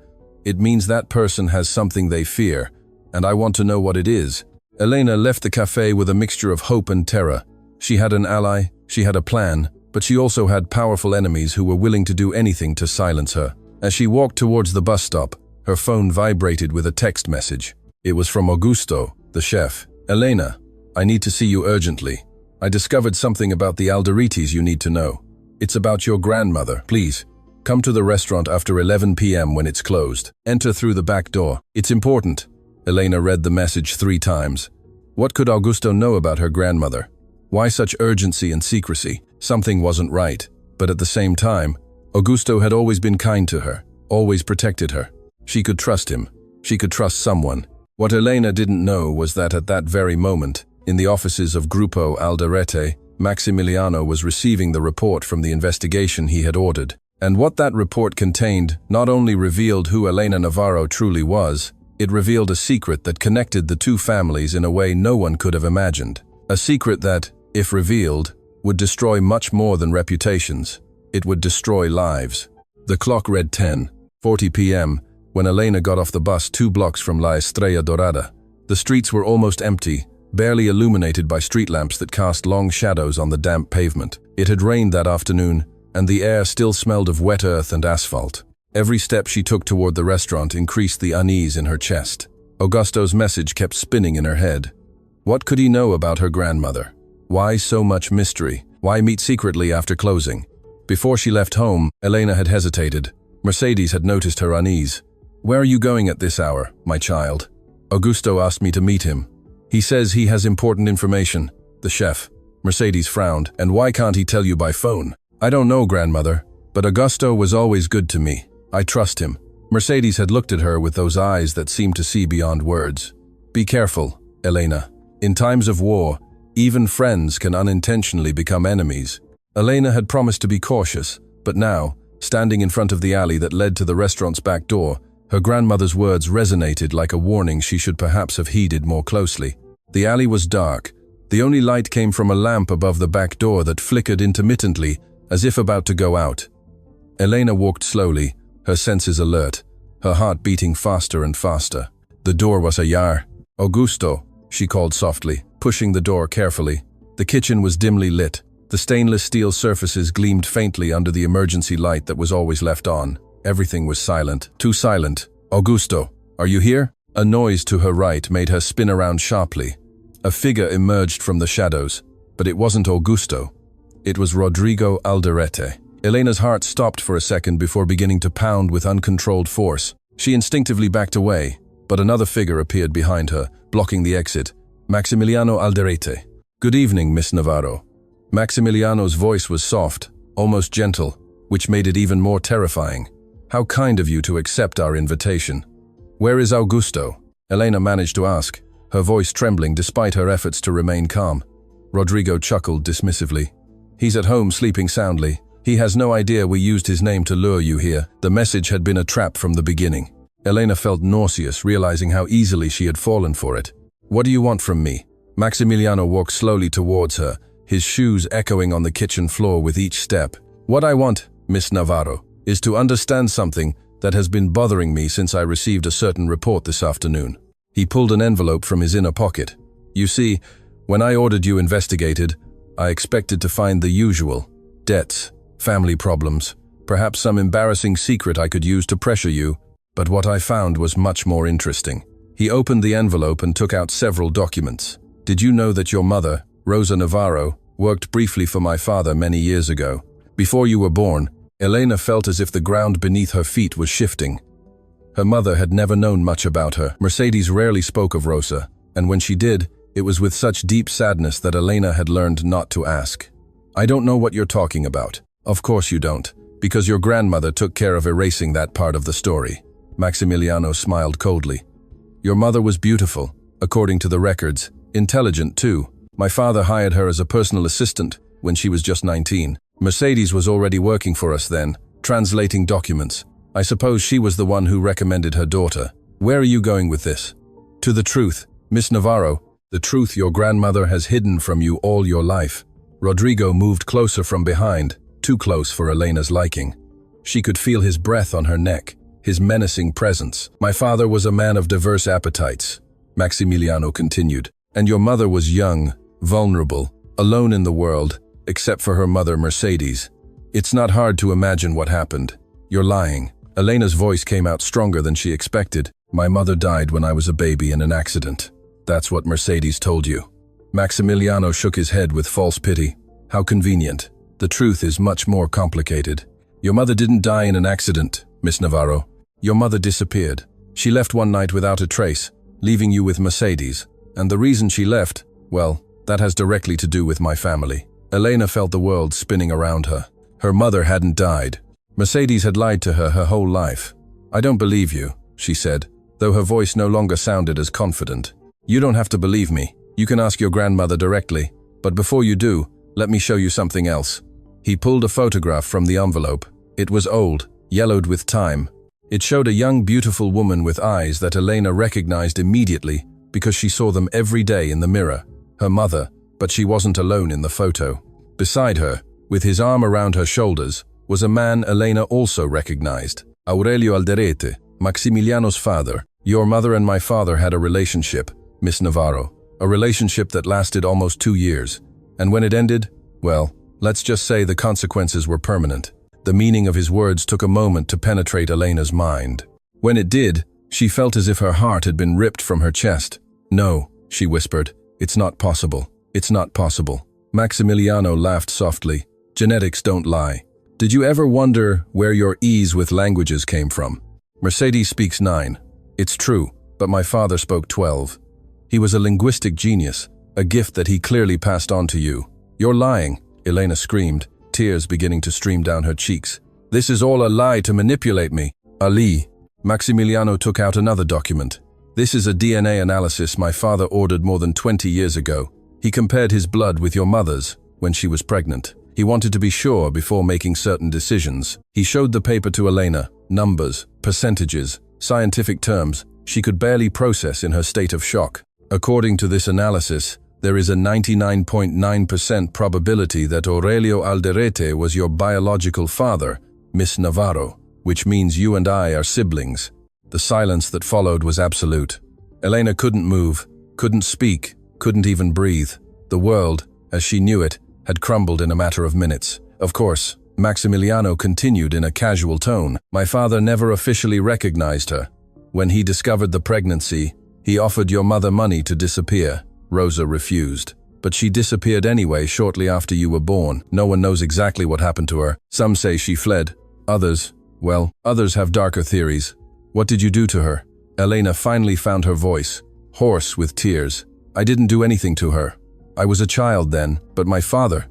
Speaker 1: it means that person has something they fear, and I want to know what it is. Elena left the cafe with a mixture of hope and terror. She had an ally, she had a plan, but she also had powerful enemies who were willing to do anything to silence her. As she walked towards the bus stop, her phone vibrated with a text message. It was from Augusto, the chef. Elena, I need to see you urgently. I discovered something about the Alderetes you need to know. It's about your grandmother. Please, come to the restaurant after 11 p.m. when it's closed. Enter through the back door. It's important. Elena read the message 3 times. What could Augusto know about her grandmother? Why such urgency and secrecy? Something wasn't right. But at the same time, Augusto had always been kind to her, always protected her. She could trust him. She could trust someone. What Elena didn't know was that at that very moment, in the offices of Grupo Alderete, Maximiliano was receiving the report from the investigation he had ordered. And what that report contained not only revealed who Elena Navarro truly was, it revealed a secret that connected the two families in a way no one could have imagined. A secret that, if revealed, would destroy much more than reputations. It would destroy lives. The clock read 10:40 p.m. when Elena got off the bus 2 blocks from La Estrella Dorada. The streets were almost empty, barely illuminated by street lamps that cast long shadows on the damp pavement. It had rained that afternoon, and the air still smelled of wet earth and asphalt. Every step she took toward the restaurant increased the unease in her chest. Augusto's message kept spinning in her head. What could he know about her grandmother? Why so much mystery? Why meet secretly after closing? Before she left home, Elena had hesitated. Mercedes had noticed her unease. Where are you going at this hour, my child? Augusto asked me to meet him. He says he has important information. The chef. Mercedes frowned. And why can't he tell you by phone? I don't know, grandmother, but Augusto was always good to me. I trust him. Mercedes had looked at her with those eyes that seemed to see beyond words. Be careful, Elena. In times of war, even friends can unintentionally become enemies. Elena had promised to be cautious, but now, standing in front of the alley that led to the restaurant's back door, her grandmother's words resonated like a warning she should perhaps have heeded more closely. The alley was dark. The only light came from a lamp above the back door that flickered intermittently, as if about to go out. Elena walked slowly, her senses alert, her heart beating faster and faster. The door was ajar. Augusto, she called softly, pushing the door carefully. The kitchen was dimly lit. The stainless steel surfaces gleamed faintly under the emergency light that was always left on. Everything was silent. Too silent. Augusto, are you here? A noise to her right made her spin around sharply. A figure emerged from the shadows, but it wasn't Augusto. It was Rodrigo Alderete. Elena's heart stopped for a second before beginning to pound with uncontrolled force. She instinctively backed away, but another figure appeared behind her, blocking the exit. Maximiliano Alderete. Good evening, Miss Navarro. Maximiliano's voice was soft, almost gentle, which made it even more terrifying. How kind of you to accept our invitation. Where is Augusto? Elena managed to ask, her voice trembling despite her efforts to remain calm. Rodrigo chuckled dismissively. He's at home sleeping soundly. He has no idea we used his name to lure you here. The message had been a trap from the beginning. Elena felt nauseous, realizing how easily she had fallen for it. What do you want from me? Maximiliano walked slowly towards her, his shoes echoing on the kitchen floor with each step. What I want, Miss Navarro, is to understand something that has been bothering me since I received a certain report this afternoon. He pulled an envelope from his inner pocket. You see, when I ordered you investigated, I expected to find the usual. Debts, family problems, perhaps some embarrassing secret I could use to pressure you, but what I found was much more interesting. He opened the envelope and took out several documents. Did you know that your mother, Rosa Navarro, worked briefly for my father many years ago? Before you were born, Elena felt as if the ground beneath her feet was shifting. Her mother had never known much about her. Mercedes rarely spoke of Rosa, and when she did, it was with such deep sadness that Elena had learned not to ask. I don't know what you're talking about. Of course you don't, because your grandmother took care of erasing that part of the story. Maximiliano smiled coldly. Your mother was beautiful, according to the records, intelligent too. My father hired her as a personal assistant when she was just 19. Mercedes was already working for us then, translating documents. I suppose she was the one who recommended her daughter. Where are you going with this? To the truth, Miss Navarro, the truth your grandmother has hidden from you all your life. Rodrigo moved closer from behind, too close for Elena's liking. She could feel his breath on her neck, his menacing presence. My father was a man of diverse appetites, Maximiliano continued, and your mother was young, vulnerable, alone in the world, except for her mother Mercedes. It's not hard to imagine what happened. You're lying. Elena's voice came out stronger than she expected. My mother died when I was a baby in an accident. That's what Mercedes told you. Maximiliano shook his head with false pity. How convenient. The truth is much more complicated. Your mother didn't die in an accident, Miss Navarro. Your mother disappeared. She left one night without a trace, leaving you with Mercedes. And the reason she left, well, that has directly to do with my family. Elena felt the world spinning around her. Her mother hadn't died. Mercedes had lied to her whole life. I don't believe you, she said, though her voice no longer sounded as confident. You don't have to believe me. You can ask your grandmother directly. But before you do, let me show you something else. He pulled a photograph from the envelope. It was old, yellowed with time. It showed a young, beautiful woman with eyes that Elena recognized immediately because she saw them every day in the mirror. Her mother, but she wasn't alone in the photo. Beside her, with his arm around her shoulders, was a man Elena also recognized. Aurelio Alderete, Maximiliano's father. Your mother and my father had a relationship, Miss Navarro. A relationship that lasted almost 2 years. And when it ended, well, let's just say the consequences were permanent. The meaning of his words took a moment to penetrate Elena's mind. When it did, she felt as if her heart had been ripped from her chest. No, she whispered, it's not possible. It's not possible. Maximiliano laughed softly. Genetics don't lie. Did you ever wonder where your ease with languages came from? Mercedes speaks 9. It's true, but my father spoke 12. He was a linguistic genius, a gift that he clearly passed on to you. You're lying, Elena screamed, tears beginning to stream down her cheeks. This is all a lie to manipulate me. Ali. Maximiliano took out another document. This is a DNA analysis my father ordered more than 20 years ago. He compared his blood with your mother's when she was pregnant. He wanted to be sure before making certain decisions. He showed the paper to Elena. Numbers, percentages, scientific terms she could barely process in her state of shock. According to this analysis, there is a 99.9% probability that Aurelio Alderete was your biological father, Miss Navarro, which means you and I are siblings. The silence that followed was absolute. Elena couldn't move, couldn't speak, couldn't even breathe. The world, as she knew it, had crumbled in a matter of minutes. Of course, Maximiliano continued in a casual tone. My father never officially recognized her. When he discovered the pregnancy, he offered your mother money to disappear. Rosa refused. But she disappeared anyway shortly after you were born. No one knows exactly what happened to her. Some say she fled. Others have darker theories. What did you do to her? Elena finally found her voice, hoarse with tears. I didn't do anything to her. I was a child then, but my father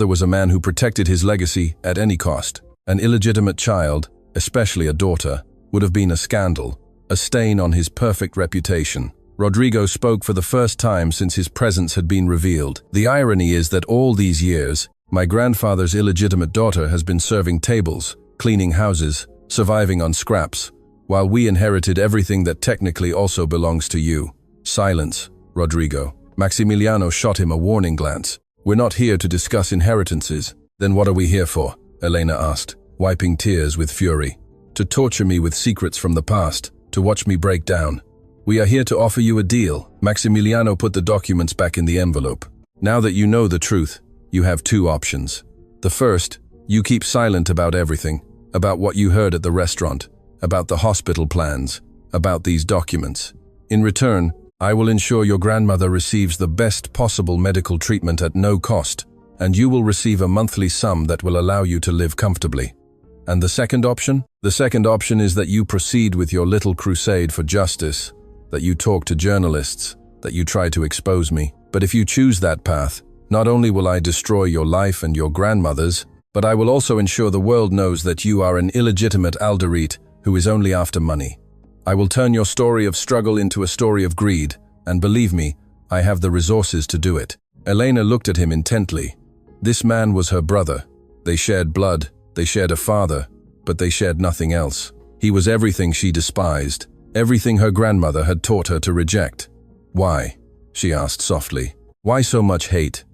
Speaker 1: was a man who protected his legacy at any cost. An illegitimate child, especially a daughter, would have been a scandal, a stain on his perfect reputation. Rodrigo spoke for the first time since his presence had been revealed. The irony is that all these years, my grandfather's illegitimate daughter has been serving tables, cleaning houses, surviving on scraps, while we inherited everything that technically also belongs to you. Silence, Rodrigo. Maximiliano shot him a warning glance. We're not here to discuss inheritances. Then what are we here for? Elena asked, wiping tears with fury. To torture me with secrets from the past, to watch me break down. We are here to offer you a deal. Maximiliano put the documents back in the envelope. Now that you know the truth, you have two options. The first, you keep silent about everything, about what you heard at the restaurant, about the hospital plans, about these documents. In return, I will ensure your grandmother receives the best possible medical treatment at no cost, and you will receive a monthly sum that will allow you to live comfortably. And the second option? The second option is that you proceed with your little crusade for justice, that you talk to journalists, that you try to expose me. But if you choose that path, not only will I destroy your life and your grandmother's, but I will also ensure the world knows that you are an illegitimate Alderete who is only after money. I will turn your story of struggle into a story of greed, and believe me, I have the resources to do it. Elena looked at him intently. This man was her brother. They shared blood, they shared a father, but they shared nothing else. He was everything she despised, everything her grandmother had taught her to reject. Why? She asked softly. Why so much hate?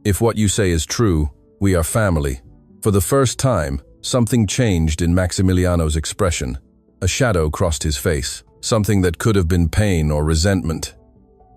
Speaker 1: If what you say is true, we are family. For the first time, something changed in Maximiliano's expression. A shadow crossed his face, something that could have been pain or resentment.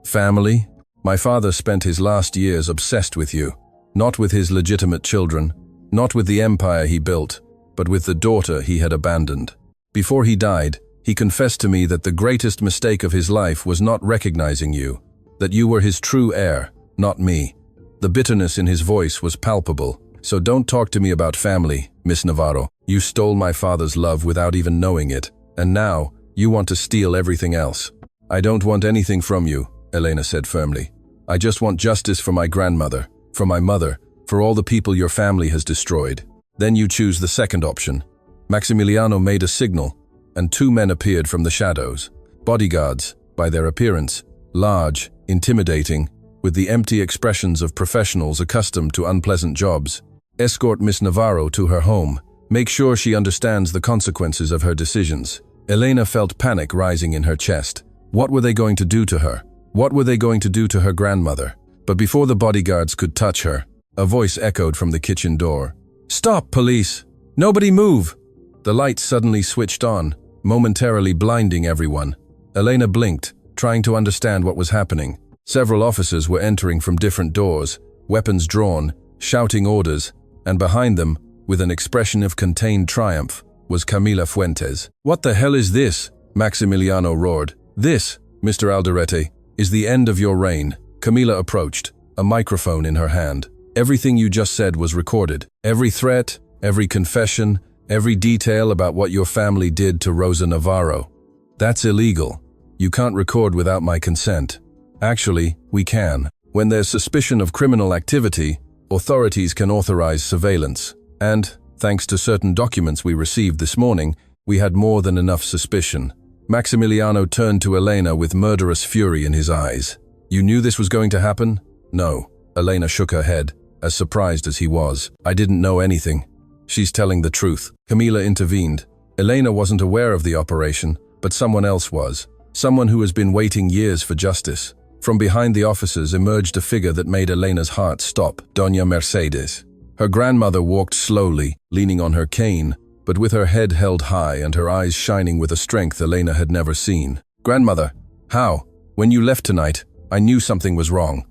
Speaker 1: Family? My father spent his last years obsessed with you, not with his legitimate children, not with the empire he built, but with the daughter he had abandoned. Before he died, he confessed to me that the greatest mistake of his life was not recognizing you, that you were his true heir, not me. The bitterness in his voice was palpable. So don't talk to me about family, Miss Navarro. You stole my father's love without even knowing it, and now you want to steal everything else. I don't want anything from you, Elena said firmly. I just want justice for my grandmother, for my mother, for all the people your family has destroyed. Then you choose the second option. Maximiliano made a signal, and two men appeared from the shadows. Bodyguards, by their appearance, large, intimidating, with the empty expressions of professionals accustomed to unpleasant jobs. Escort Miss Navarro to her home. Make sure she understands the consequences of her decisions. Elena felt panic rising in her chest. What were they going to do to her? What were they going to do to her grandmother? But before the bodyguards could touch her, a voice echoed from the kitchen door. Stop, police! Nobody move! The lights suddenly switched on, momentarily blinding everyone. Elena blinked, trying to understand what was happening. Several officers were entering from different doors, weapons drawn, shouting orders, and behind them, with an expression of contained triumph, was Camila Fuentes. What the hell is this? Maximiliano roared. This, Mr. Alderete, is the end of your reign. Camila approached, a microphone in her hand. Everything you just said was recorded. Every threat, every confession, every detail about what your family did to Rosa Navarro. That's illegal. You can't record without my consent. Actually, we can. When there's suspicion of criminal activity, authorities can authorize surveillance. And, thanks to certain documents we received this morning, we had more than enough suspicion. Maximiliano turned to Elena with murderous fury in his eyes. You knew this was going to happen? No. Elena shook her head, as surprised as he was. I didn't know anything. She's telling the truth. Camila intervened. Elena wasn't aware of the operation, but someone else was. Someone who has been waiting years for justice. From behind the officers emerged a figure that made Elena's heart stop, Doña Mercedes. Her grandmother walked slowly, leaning on her cane, but with her head held high and her eyes shining with a strength Elena had never seen. Grandmother, how? When you left tonight, I knew something was wrong.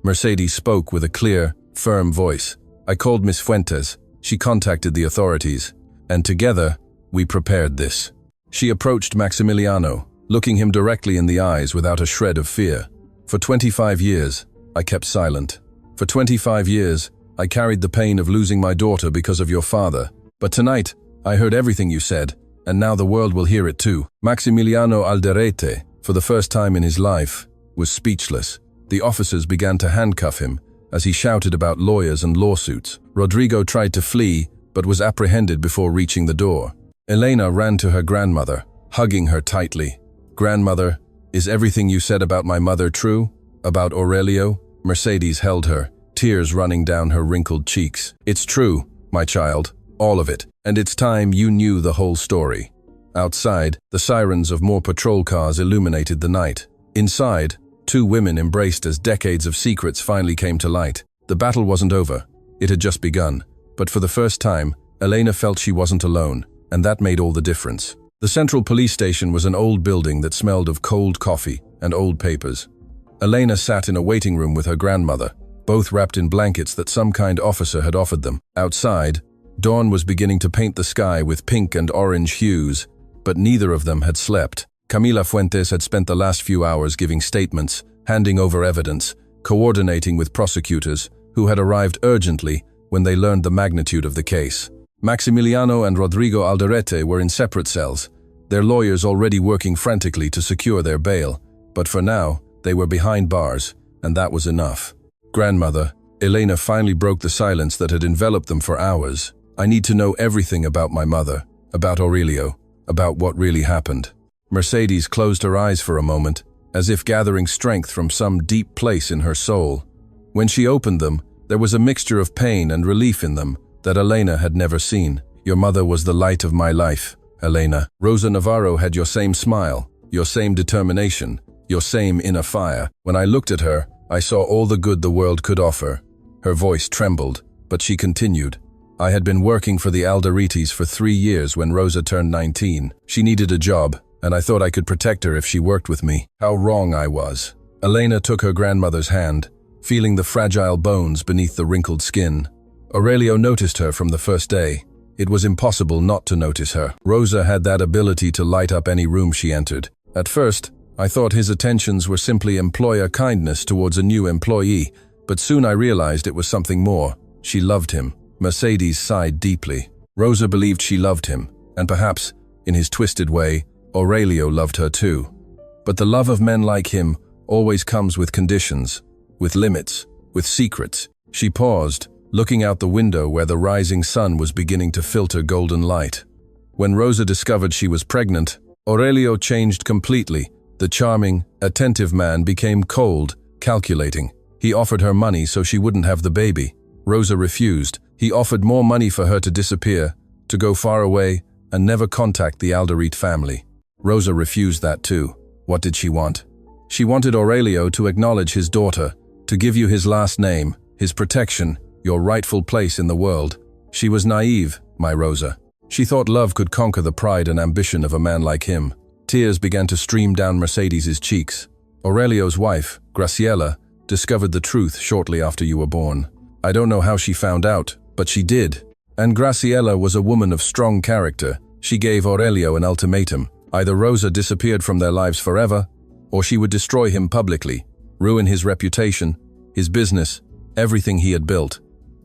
Speaker 1: Mercedes spoke with a clear, firm voice. I called Miss Fuentes. She contacted the authorities, and together, we prepared this. She approached Maximiliano, looking him directly in the eyes without a shred of fear. For 25 years, I kept silent. For 25 years, I carried the pain of losing my daughter because of your father. But tonight, I heard everything you said, and now the world will hear it too. Maximiliano Alderete, for the first time in his life, was speechless. The officers began to handcuff him as he shouted about lawyers and lawsuits. Rodrigo tried to flee, but was apprehended before reaching the door. Elena ran to her grandmother, hugging her tightly. "Grandmother, is everything you said about my mother true? About Aurelio?" Mercedes held her, tears running down her wrinkled cheeks. "It's true, my child, all of it. And it's time you knew the whole story." Outside, the sirens of more patrol cars illuminated the night. Inside, two women embraced as decades of secrets finally came to light. The battle wasn't over. It had just begun. But for the first time, Elena felt she wasn't alone, and that made all the difference. The central police station was an old building that smelled of cold coffee and old papers. Elena sat in a waiting room with her grandmother, both wrapped in blankets that some kind officer had offered them. Outside, dawn was beginning to paint the sky with pink and orange hues, but neither of them had slept. Camila Fuentes had spent the last few hours giving statements, handing over evidence, coordinating with prosecutors, who had arrived urgently when they learned the magnitude of the case. Maximiliano and Rodrigo Alderete were in separate cells, their lawyers already working frantically to secure their bail, but for now, they were behind bars, and that was enough. "Grandmother," Elena finally broke the silence that had enveloped them for hours. "I need to know everything about my mother, about Aurelio, about what really happened." Mercedes closed her eyes for a moment, as if gathering strength from some deep place in her soul. When she opened them, there was a mixture of pain and relief in them that Elena had never seen. "Your mother was the light of my life, Elena. Rosa Navarro had your same smile, your same determination, your same inner fire. When I looked at her, I saw all the good the world could offer." Her voice trembled, but she continued. "I had been working for the Alderites for 3 years when Rosa turned 19. She needed a job, and I thought I could protect her if she worked with me. How wrong I was." Elena took her grandmother's hand, feeling the fragile bones beneath the wrinkled skin. Aurelio noticed her from the first day. It was impossible not to notice her. Rosa had that ability to light up any room she entered. At first, I thought his attentions were simply employer kindness towards a new employee, but soon I realized it was something more. She loved him. Mercedes sighed deeply. Rosa believed she loved him, and perhaps, in his twisted way, Aurelio loved her too. But the love of men like him always comes with conditions, with limits, with secrets. She paused, looking out the window where the rising sun was beginning to filter golden light. When Rosa discovered she was pregnant, Aurelio changed completely. The charming, attentive man became cold, calculating. He offered her money so she wouldn't have the baby. Rosa refused. He offered more money for her to disappear, to go far away, and never contact the Alderete family. Rosa refused that too. What did she want? She wanted Aurelio to acknowledge his daughter, to give you his last name, his protection, your rightful place in the world. She was naive, my Rosa. She thought love could conquer the pride and ambition of a man like him. Tears began to stream down Mercedes's cheeks. Aurelio's wife, Graciela, discovered the truth shortly after you were born. I don't know how she found out, but she did. And Graciela was a woman of strong character. She gave Aurelio an ultimatum. Either Rosa disappeared from their lives forever, or she would destroy him publicly, ruin his reputation, his business, everything he had built.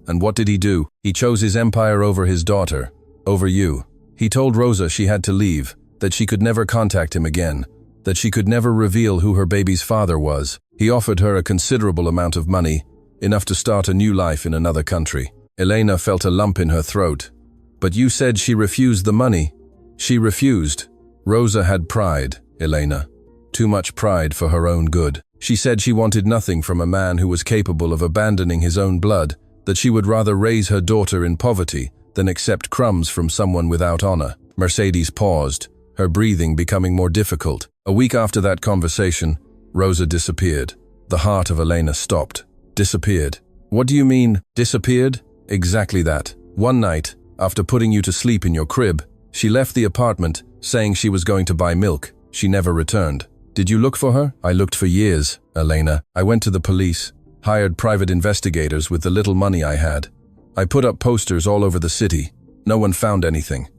Speaker 1: And what did he do? He chose his empire over his daughter, over you. He told Rosa she had to leave, that she could never contact him again, that she could never reveal who her baby's father was. He offered her a considerable amount of money, enough to start a new life in another country. Elena felt a lump in her throat. But you said she refused the money. She refused. Rosa had pride, Elena. Too much pride for her own good. She said she wanted nothing from a man who was capable of abandoning his own blood, that she would rather raise her daughter in poverty than accept crumbs from someone without honor. Mercedes paused, her breathing becoming more difficult. A week after that conversation, Rosa disappeared. The heart of Elena stopped. Disappeared. What do you mean, disappeared? Exactly that. One night, after putting you to sleep in your crib, she left the apartment, saying she was going to buy milk. She never returned. Did you look for her? I looked for years, Elena. I went to the police, hired private investigators with the little money I had. I put up posters all over the city. No one found anything.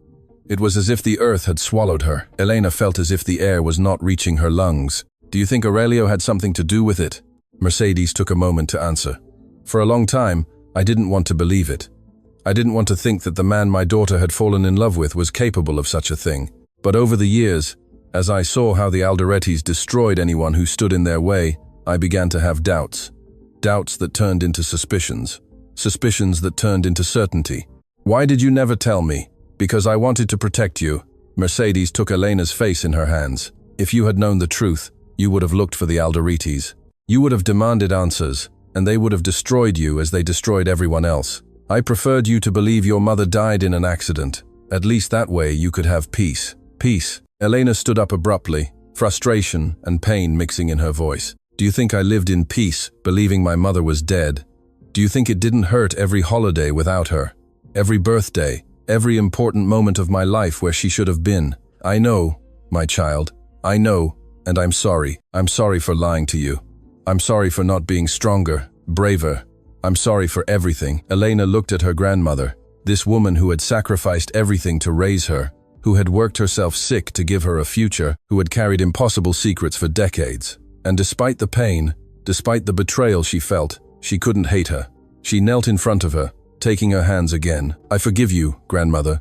Speaker 1: It was as if the earth had swallowed her. Elena felt as if the air was not reaching her lungs. Do you think Aurelio had something to do with it? Mercedes took a moment to answer. For a long time, I didn't want to believe it. I didn't want to think that the man my daughter had fallen in love with was capable of such a thing. But over the years, as I saw how the Alderettis destroyed anyone who stood in their way, I began to have doubts. Doubts that turned into suspicions. Suspicions that turned into certainty. Why did you never tell me? Because I wanted to protect you. Mercedes took Elena's face in her hands. If you had known the truth, you would have looked for the Alderettis. You would have demanded answers, and they would have destroyed you as they destroyed everyone else. I preferred you to believe your mother died in an accident. At least that way you could have peace. Peace. Elena stood up abruptly, frustration and pain mixing in her voice. Do you think I lived in peace, believing my mother was dead? Do you think it didn't hurt every holiday without her? Every birthday, every important moment of my life where she should have been? I know, my child. I know, and I'm sorry. I'm sorry for lying to you. I'm sorry for not being stronger, braver. I'm sorry for everything. Elena looked at her grandmother, this woman who had sacrificed everything to raise her, who had worked herself sick to give her a future, who had carried impossible secrets for decades. And despite the pain, despite the betrayal she felt, she couldn't hate her. She knelt in front of her, taking her hands again. I forgive you, grandmother,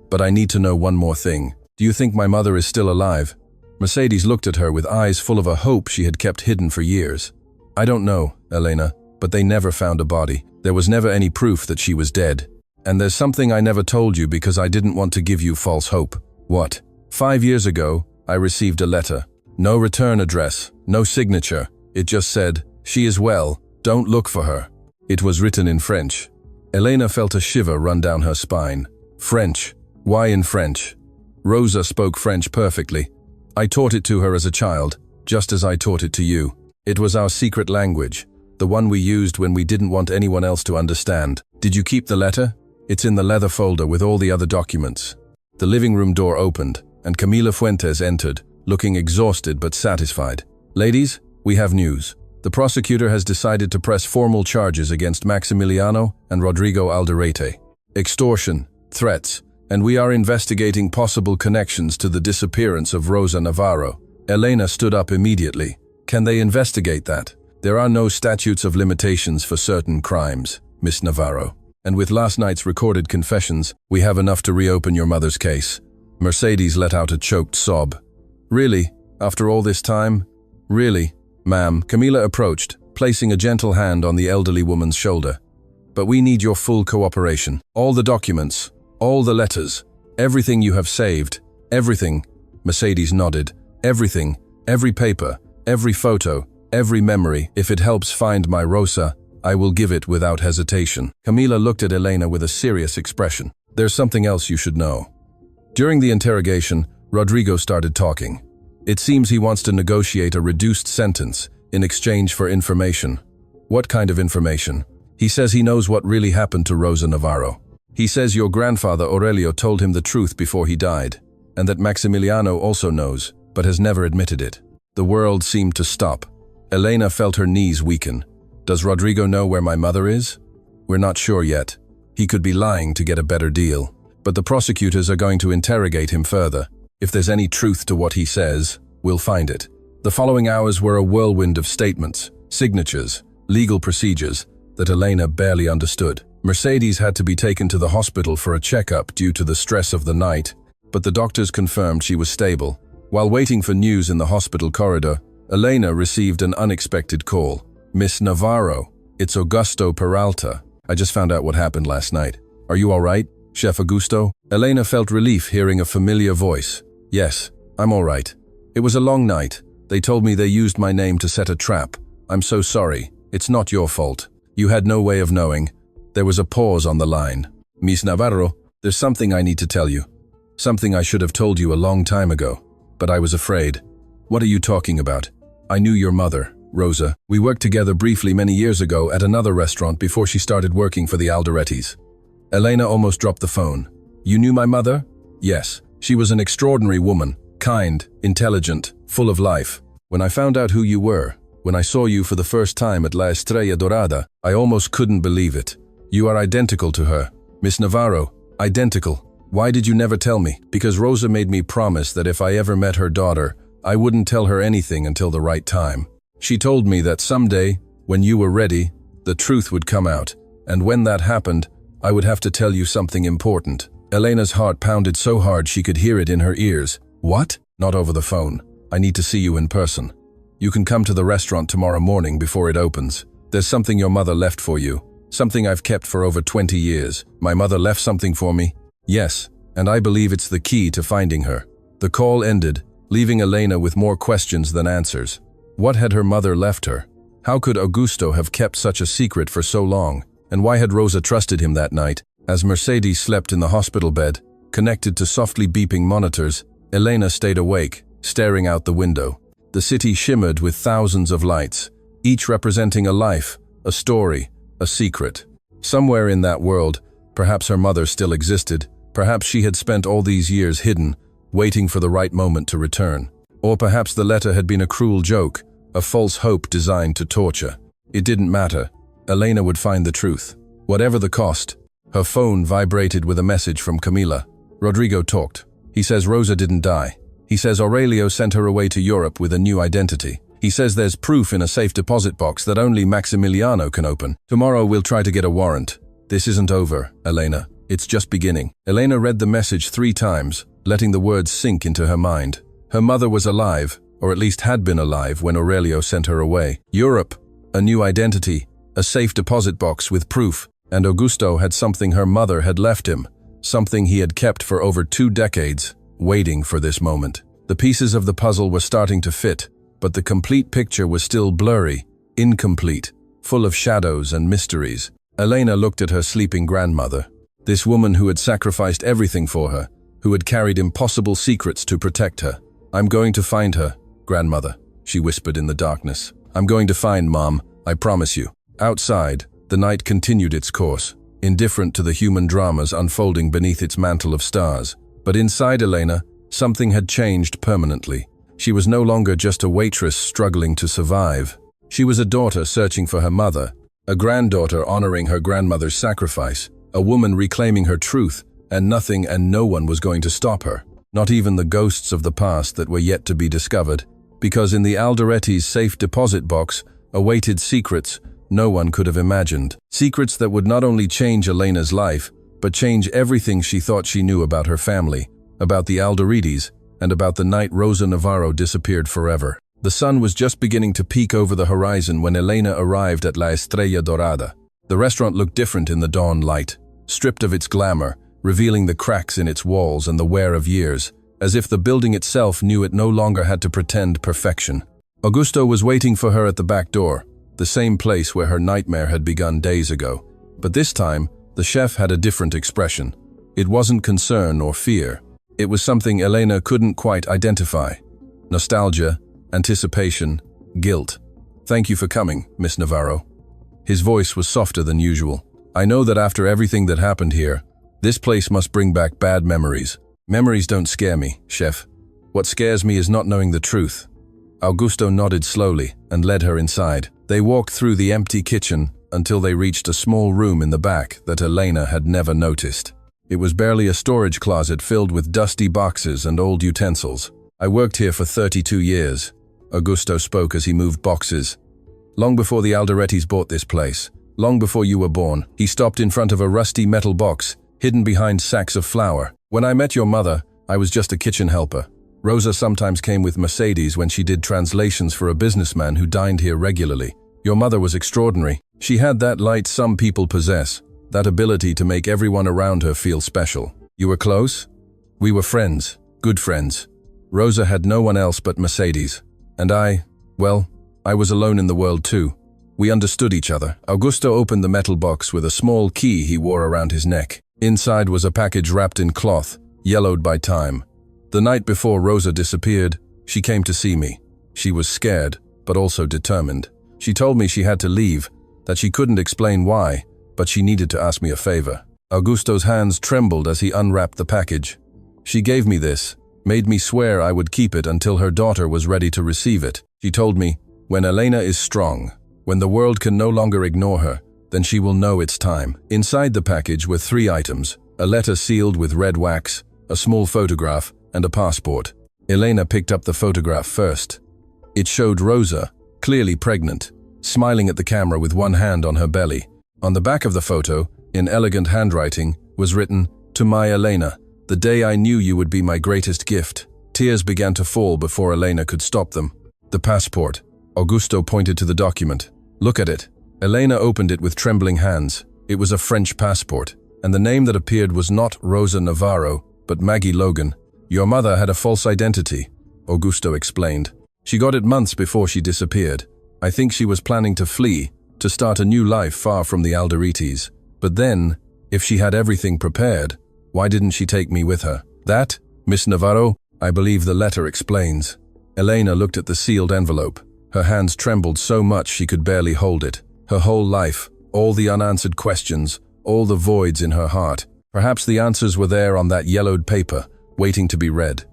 Speaker 1: but I need to know one more thing. Do you think my mother is still alive? Mercedes looked at her with eyes full of a hope she had kept hidden for years. I don't know, Elena, but they never found a body. There was never any proof that she was dead. And there's something I never told you because I didn't want to give you false hope. What? 5 years ago, I received a letter. No return address, no signature. It just said, "She is well, don't look for her." It was written in French. Elena felt a shiver run down her spine. French. Why in French? Rosa spoke French perfectly. I taught it to her as a child, just as I taught it to you. It was our secret language, the one we used when we didn't want anyone else to understand. Did you keep the letter? It's in the leather folder with all the other documents. The living room door opened, and Camila Fuentes entered, looking exhausted but satisfied. Ladies, we have news. The prosecutor has decided to press formal charges against Maximiliano and Rodrigo Alderete. Extortion, threats, and we are investigating possible connections to the disappearance of Rosa Navarro. Elena stood up immediately. Can they investigate that? There are no statutes of limitations for certain crimes, Miss Navarro. And with last night's recorded confessions, we have enough to reopen your mother's case. Mercedes let out a choked sob. Really? After all this time? Really? Ma'am, Camila approached, placing a gentle hand on the elderly woman's shoulder. But we need your full cooperation. All the documents, all the letters, everything you have saved, everything. Mercedes nodded. Everything, every paper, every photo, every memory. If it helps find my Rosa, I will give it without hesitation. Camila looked at Elena with a serious expression. There's something else you should know. During the interrogation, Rodrigo started talking. It seems he wants to negotiate a reduced sentence in exchange for information. What kind of information? He says he knows what really happened to Rosa Navarro. He says your grandfather Aurelio told him the truth before he died, and that Maximiliano also knows, but has never admitted it. The world seemed to stop. Elena felt her knees weaken. Does Rodrigo know where my mother is? We're not sure yet. He could be lying to get a better deal. But the prosecutors are going to interrogate him further. If there's any truth to what he says, we'll find it. The following hours were a whirlwind of statements, signatures, legal procedures that Elena barely understood. Mercedes had to be taken to the hospital for a checkup due to the stress of the night, but the doctors confirmed she was stable. While waiting for news in the hospital corridor, Elena received an unexpected call. Miss Navarro, it's Augusto Peralta. I just found out what happened last night. Are you all right, Chef Augusto? Elena felt relief hearing a familiar voice. Yes, I'm all right. It was a long night. They told me they used my name to set a trap. I'm so sorry. It's not your fault. You had no way of knowing. There was a pause on the line. Miss Navarro, there's something I need to tell you. Something I should have told you a long time ago, but I was afraid. What are you talking about? I knew your mother, Rosa. We worked together briefly many years ago at another restaurant before she started working for the Alderettis. Elena almost dropped the phone. You knew my mother? Yes. She was an extraordinary woman, kind, intelligent, full of life. When I found out who you were, when I saw you for the first time at La Estrella Dorada, I almost couldn't believe it. You are identical to her. Miss Navarro, identical. Why did you never tell me? Because Rosa made me promise that if I ever met her daughter, I wouldn't tell her anything until the right time. She told me that someday, when you were ready, the truth would come out, and when that happened, I would have to tell you something important. Elena's heart pounded so hard she could hear it in her ears. What? Not over the phone. I need to see you in person. You can come to the restaurant tomorrow morning before it opens. There's something your mother left for you. Something I've kept for over 20 years. My mother left something for me? Yes, and I believe it's the key to finding her. The call ended, leaving Elena with more questions than answers. What had her mother left her? How could Augusto have kept such a secret for so long? And why had Rosa trusted him that night? As Mercedes slept in the hospital bed, connected to softly beeping monitors, Elena stayed awake, staring out the window. The city shimmered with thousands of lights, each representing a life, a story, a secret. Somewhere in that world, perhaps her mother still existed, perhaps she had spent all these years hidden, waiting for the right moment to return. Or perhaps the letter had been a cruel joke, a false hope designed to torture. It didn't matter. Elena would find the truth. Whatever the cost. Her phone vibrated with a message from Camila. Rodrigo talked. He says Rosa didn't die. He says Aurelio sent her away to Europe with a new identity. He says there's proof in a safe deposit box that only Maximiliano can open. Tomorrow we'll try to get a warrant. This isn't over, Elena. It's just beginning. Elena read the message 3 times, letting the words sink into her mind. Her mother was alive, or at least had been alive when Aurelio sent her away. Europe, a new identity, a safe deposit box with proof, and Augusto had something her mother had left him, something he had kept for over 2 decades, waiting for this moment. The pieces of the puzzle were starting to fit, but the complete picture was still blurry, incomplete, full of shadows and mysteries. Elena looked at her sleeping grandmother, this woman who had sacrificed everything for her, who had carried impossible secrets to protect her. I'm going to find her, grandmother, she whispered in the darkness. I'm going to find Mom, I promise you. Outside, the night continued its course, indifferent to the human dramas unfolding beneath its mantle of stars. But inside Elena, something had changed permanently. She was no longer just a waitress struggling to survive. She was a daughter searching for her mother, a granddaughter honoring her grandmother's sacrifice, a woman reclaiming her truth, and nothing and no one was going to stop her. Not even the ghosts of the past that were yet to be discovered, because in the Alderetti's safe deposit box awaited secrets no one could have imagined. Secrets that would not only change Elena's life, but change everything she thought she knew about her family, about the Alderettis, and about the night Rosa Navarro disappeared forever. The sun was just beginning to peek over the horizon when Elena arrived at La Estrella Dorada. The restaurant looked different in the dawn light, stripped of its glamour, revealing the cracks in its walls and the wear of years, as if the building itself knew it no longer had to pretend perfection. Augusto was waiting for her at the back door, the same place where her nightmare had begun days ago. But this time, the chef had a different expression. It wasn't concern or fear. It was something Elena couldn't quite identify. Nostalgia, anticipation, guilt. Thank you for coming, Miss Navarro. His voice was softer than usual. I know that after everything that happened here, this place must bring back bad memories. Memories don't scare me, chef. What scares me is not knowing the truth. Augusto nodded slowly and led her inside. They walked through the empty kitchen until they reached a small room in the back that Elena had never noticed. It was barely a storage closet filled with dusty boxes and old utensils. I worked here for 32 years, Augusto spoke as he moved boxes. Long before the Alderettis bought this place, long before you were born. He stopped in front of a rusty metal box, hidden behind sacks of flour. When I met your mother, I was just a kitchen helper. Rosa sometimes came with Mercedes when she did translations for a businessman who dined here regularly. Your mother was extraordinary. She had that light some people possess, that ability to make everyone around her feel special. You were close? We were friends, good friends. Rosa had no one else but Mercedes. And I was alone in the world too. We understood each other. Augusto opened the metal box with a small key he wore around his neck. Inside was a package wrapped in cloth, yellowed by time. The night before Rosa disappeared, she came to see me. She was scared, but also determined. She told me she had to leave, that she couldn't explain why, but she needed to ask me a favor. Augusto's hands trembled as he unwrapped the package. She gave me this, made me swear I would keep it until her daughter was ready to receive it. She told me, when Elena is strong, when the world can no longer ignore her, then she will know it's time. Inside the package were 3 items: a letter sealed with red wax, a small photograph, and a passport. Elena picked up the photograph first. It showed Rosa, clearly pregnant, smiling at the camera with one hand on her belly. On the back of the photo, in elegant handwriting, was written, "To my Elena, the day I knew you would be my greatest gift." Tears began to fall before Elena could stop them. The passport. Augusto pointed to the document. "Look at it." Elena opened it with trembling hands. It was a French passport, and the name that appeared was not Rosa Navarro, but Maggie Logan. "Your mother had a false identity," Augusto explained. "She got it months before she disappeared. I think she was planning to flee, to start a new life far from the Alderites. But then, if she had everything prepared, why didn't she take me with her?" "That, Miss Navarro, I believe the letter explains." Elena looked at the sealed envelope. Her hands trembled so much she could barely hold it. Her whole life, all the unanswered questions, all the voids in her heart. Perhaps the answers were there on that yellowed paper, waiting to be read.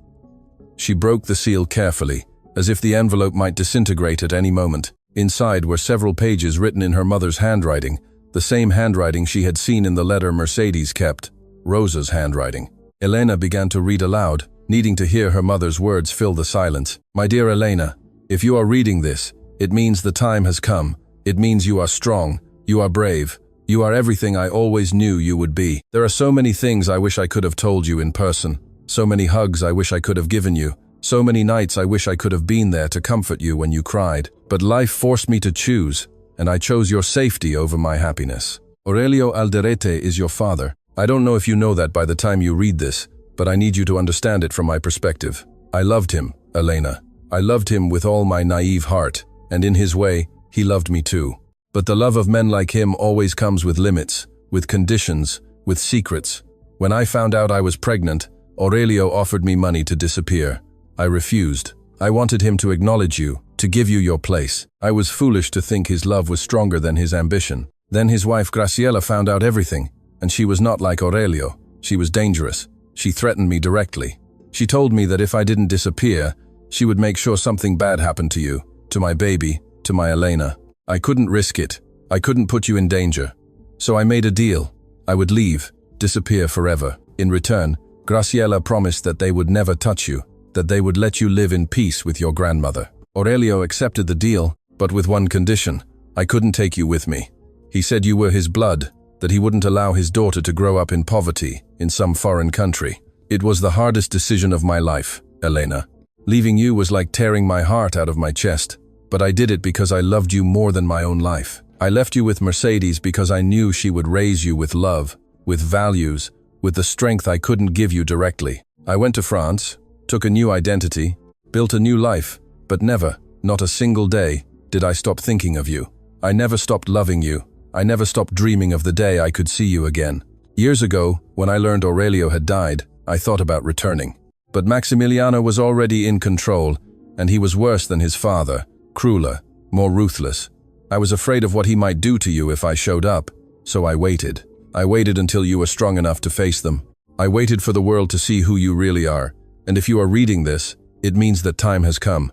Speaker 1: She broke the seal carefully, as if the envelope might disintegrate at any moment. Inside were several pages written in her mother's handwriting, the same handwriting she had seen in the letter Mercedes kept, Rosa's handwriting. Elena began to read aloud, needing to hear her mother's words fill the silence. "My dear Elena, if you are reading this, it means the time has come. It means you are strong, you are brave, you are everything I always knew you would be. There are so many things I wish I could have told you in person, so many hugs I wish I could have given you, so many nights I wish I could have been there to comfort you when you cried. But life forced me to choose, and I chose your safety over my happiness. Aurelio Alderete is your father. I don't know if you know that by the time you read this, but I need you to understand it from my perspective. I loved him, Elena. I loved him with all my naive heart, and in his way, he loved me too. But the love of men like him always comes with limits, with conditions, with secrets. When I found out I was pregnant, Aurelio offered me money to disappear. I refused. I wanted him to acknowledge you, to give you your place. I was foolish to think his love was stronger than his ambition. Then his wife Graciela found out everything, and she was not like Aurelio. She was dangerous. She threatened me directly. She told me that if I didn't disappear, she would make sure something bad happened to you, to my baby, to my Elena. I couldn't risk it. I couldn't put you in danger. So I made a deal. I would leave, disappear forever. In return, Graciela promised that they would never touch you, that they would let you live in peace with your grandmother. Aurelio accepted the deal, but with one condition. I couldn't take you with me. He said you were his blood, that he wouldn't allow his daughter to grow up in poverty, in some foreign country. It was the hardest decision of my life, Elena. Leaving you was like tearing my heart out of my chest, but I did it because I loved you more than my own life. I left you with Mercedes because I knew she would raise you with love, with values, with the strength I couldn't give you directly. I went to France, took a new identity, built a new life, but never, not a single day, did I stop thinking of you. I never stopped loving you. I never stopped dreaming of the day I could see you again. Years ago, when I learned Aurelio had died, I thought about returning. But Maximiliano was already in control, and he was worse than his father, crueler, more ruthless. I was afraid of what he might do to you if I showed up, so I waited. I waited until you were strong enough to face them. I waited for the world to see who you really are, and if you are reading this, it means that time has come.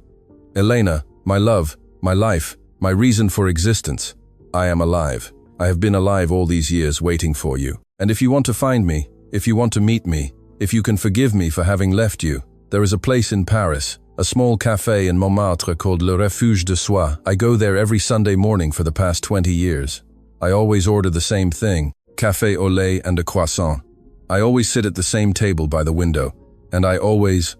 Speaker 1: Elena, my love, my life, my reason for existence. I am alive. I have been alive all these years waiting for you. And if you want to find me, if you want to meet me, if you can forgive me for having left you, there is a place in Paris, a small café in Montmartre called Le Refuge de Soi. I go there every Sunday morning for the past 20 years. I always order the same thing, café au lait and a croissant. I always sit at the same table by the window, and I always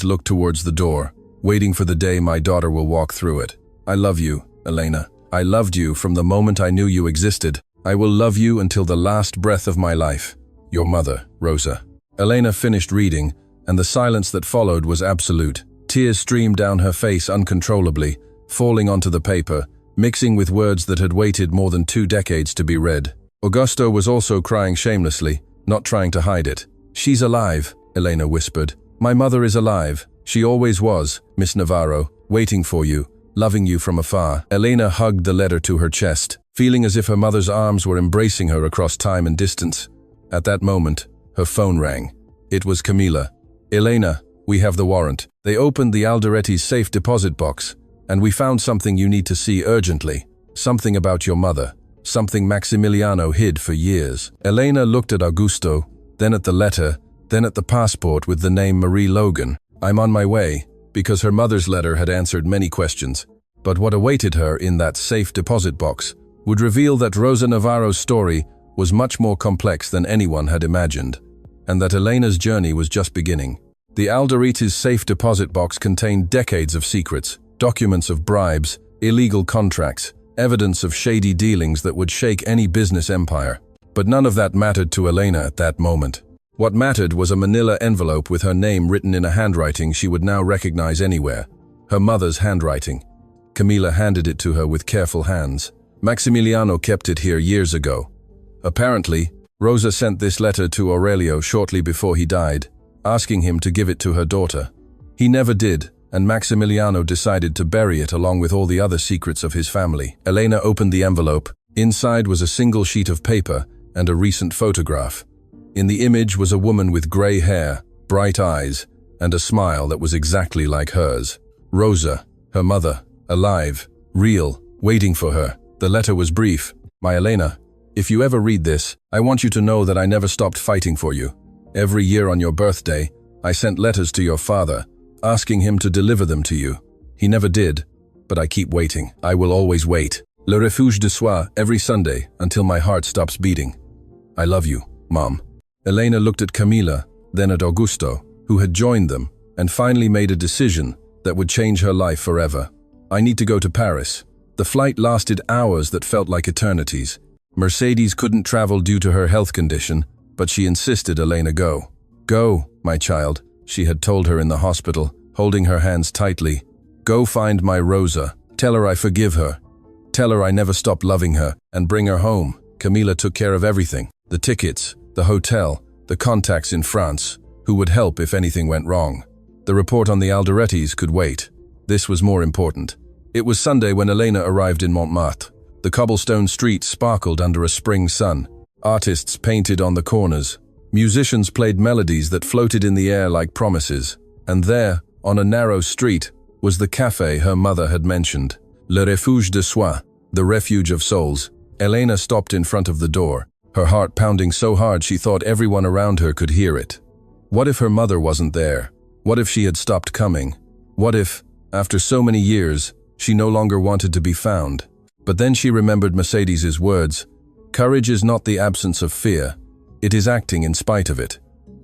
Speaker 1: look towards the door, waiting for the day my daughter will walk through it. I love you, Elena. I loved you from the moment I knew you existed. I will love you until the last breath of my life. Your mother, Rosa. Elena finished reading, and the silence that followed was absolute. Tears streamed down her face uncontrollably, falling onto the paper, mixing with words that had waited more than 2 decades to be read. Augusto was also crying shamelessly, not trying to hide it. She's alive, Elena whispered. My mother is alive. She always was, Miss Navarro, waiting for you, loving you from afar. Elena hugged the letter to her chest, feeling as if her mother's arms were embracing her across time and distance. At that moment, her phone rang. It was Camila. Elena, we have the warrant. They opened the Alderetti's safe deposit box, and we found something you need to see urgently. Something about your mother. something Maximiliano hid for years. Elena looked at Augusto, then at the letter, then at the passport with the name Marie Logan. I'm on my way, because her mother's letter had answered many questions. But what awaited her in that safe deposit box would reveal that Rosa Navarro's story was much more complex than anyone had imagined, and that Elena's journey was just beginning. The Alderites safe deposit box contained decades of secrets, documents of bribes, illegal contracts, evidence of shady dealings that would shake any business empire. But none of that mattered to Elena at that moment. What mattered was a manila envelope with her name written in a handwriting she would now recognize anywhere. Her mother's handwriting. Camila handed it to her with careful hands. Maximiliano kept it here years ago. Apparently, Rosa sent this letter to Aurelio shortly before he died, asking him to give it to her daughter. He never did, and Maximiliano decided to bury it along with all the other secrets of his family. Elena opened the envelope. Inside was a single sheet of paper and a recent photograph. In the image was a woman with gray hair, bright eyes, and a smile that was exactly like hers. Rosa, her mother, alive, real, waiting for her. The letter was brief. My Elena, if you ever read this, I want you to know that I never stopped fighting for you. Every year on your birthday, I sent letters to your father, asking him to deliver them to you. He never did, but I keep waiting. I will always wait. Le refuge de soi every Sunday until my heart stops beating. I love you, Mom. Elena looked at Camila, then at Augusto, who had joined them, and finally made a decision that would change her life forever. I need to go to Paris. The flight lasted hours that felt like eternities. Mercedes couldn't travel due to her health condition, but she insisted Elena go. Go, my child, she had told her in the hospital, holding her hands tightly. Go find my Rosa. Tell her I forgive her. Tell her I never stopped loving her, and bring her home. Camila took care of everything. The tickets, the hotel, the contacts in France, who would help if anything went wrong. The report on the Alderites could wait. This was more important. It was Sunday when Elena arrived in Montmartre. The cobblestone streets sparkled under a spring sun. Artists painted on the corners. Musicians played melodies that floated in the air like promises. And there, on a narrow street, was the café her mother had mentioned. Le refuge de soi, the refuge of souls. Elena stopped in front of the door, her heart pounding so hard she thought everyone around her could hear it. What if her mother wasn't there? What if she had stopped coming? What if, after so many years, she no longer wanted to be found? But then she remembered Mercedes's words. Courage is not the absence of fear. It is acting in spite of it.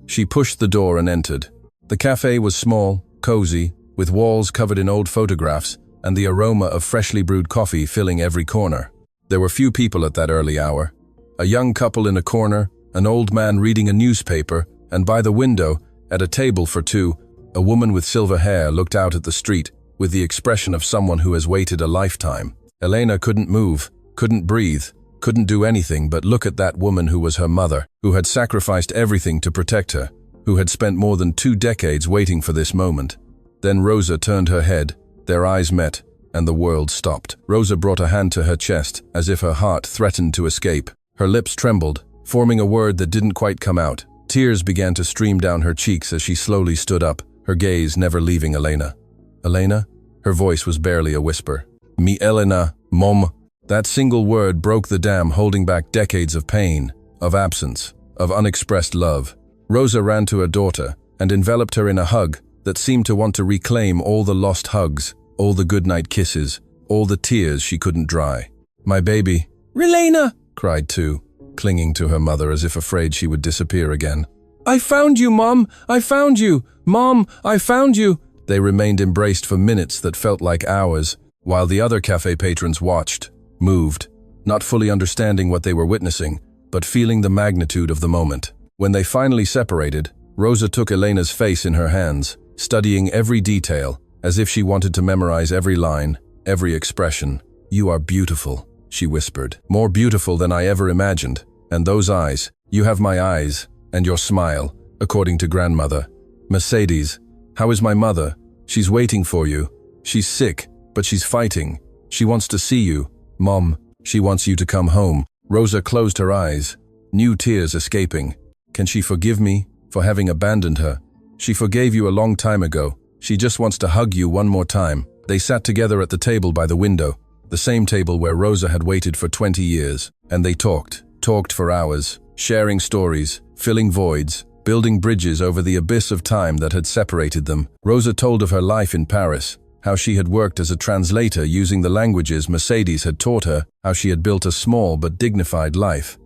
Speaker 1: She pushed the door and entered. The café was small, cozy, with walls covered in old photographs and the aroma of freshly brewed coffee filling every corner. There were few people at that early hour. A young couple in a corner, an old man reading a newspaper, and by the window, at a table for two, a woman with silver hair looked out at the street with the expression of someone who has waited a lifetime. Elena couldn't move, couldn't breathe, couldn't do anything but look at that woman who was her mother, who had sacrificed everything to protect her, who had spent more than 2 decades waiting for this moment. Then Rosa turned her head, their eyes met, and the world stopped. Rosa brought a hand to her chest, as if her heart threatened to escape. Her lips trembled, forming a word that didn't quite come out. Tears began to stream down her cheeks as she slowly stood up, her gaze never leaving Elena. Elena? Her voice was barely a whisper. Mi Elena, mom. That single word broke the dam holding back decades of pain, of absence, of unexpressed love. Rosa ran to her daughter and enveloped her in a hug that seemed to want to reclaim all the lost hugs, all the goodnight kisses, all the tears she couldn't dry. My baby. Relena! Cried Tu, clinging to her mother as if afraid she would disappear again. I found you, Mom! I found you! Mom, I found you! They remained embraced for minutes that felt like hours, while the other cafe patrons watched, moved, not fully understanding what they were witnessing, but feeling the magnitude of the moment. When they finally separated, Rosa took Elena's face in her hands, studying every detail, as if she wanted to memorize every line, every expression. You are beautiful, she whispered. More beautiful than I ever imagined. And those eyes, you have my eyes, and your smile, according to grandmother. Mercedes, how is my mother? She's waiting for you. She's sick, but she's fighting. She wants to see you. Mom, she wants you to come home. Rosa closed her eyes, new tears escaping. Can she forgive me for having abandoned her? She forgave you a long time ago. She just wants to hug you one more time. They sat together at the table by the window, the same table where Rosa had waited for 20 years, and they talked for hours, sharing stories, filling voids, building bridges over the abyss of time that had separated them. Rosa told of her life in Paris, how she had worked as a translator using the languages Mercedes had taught her, how she had built a small but dignified life,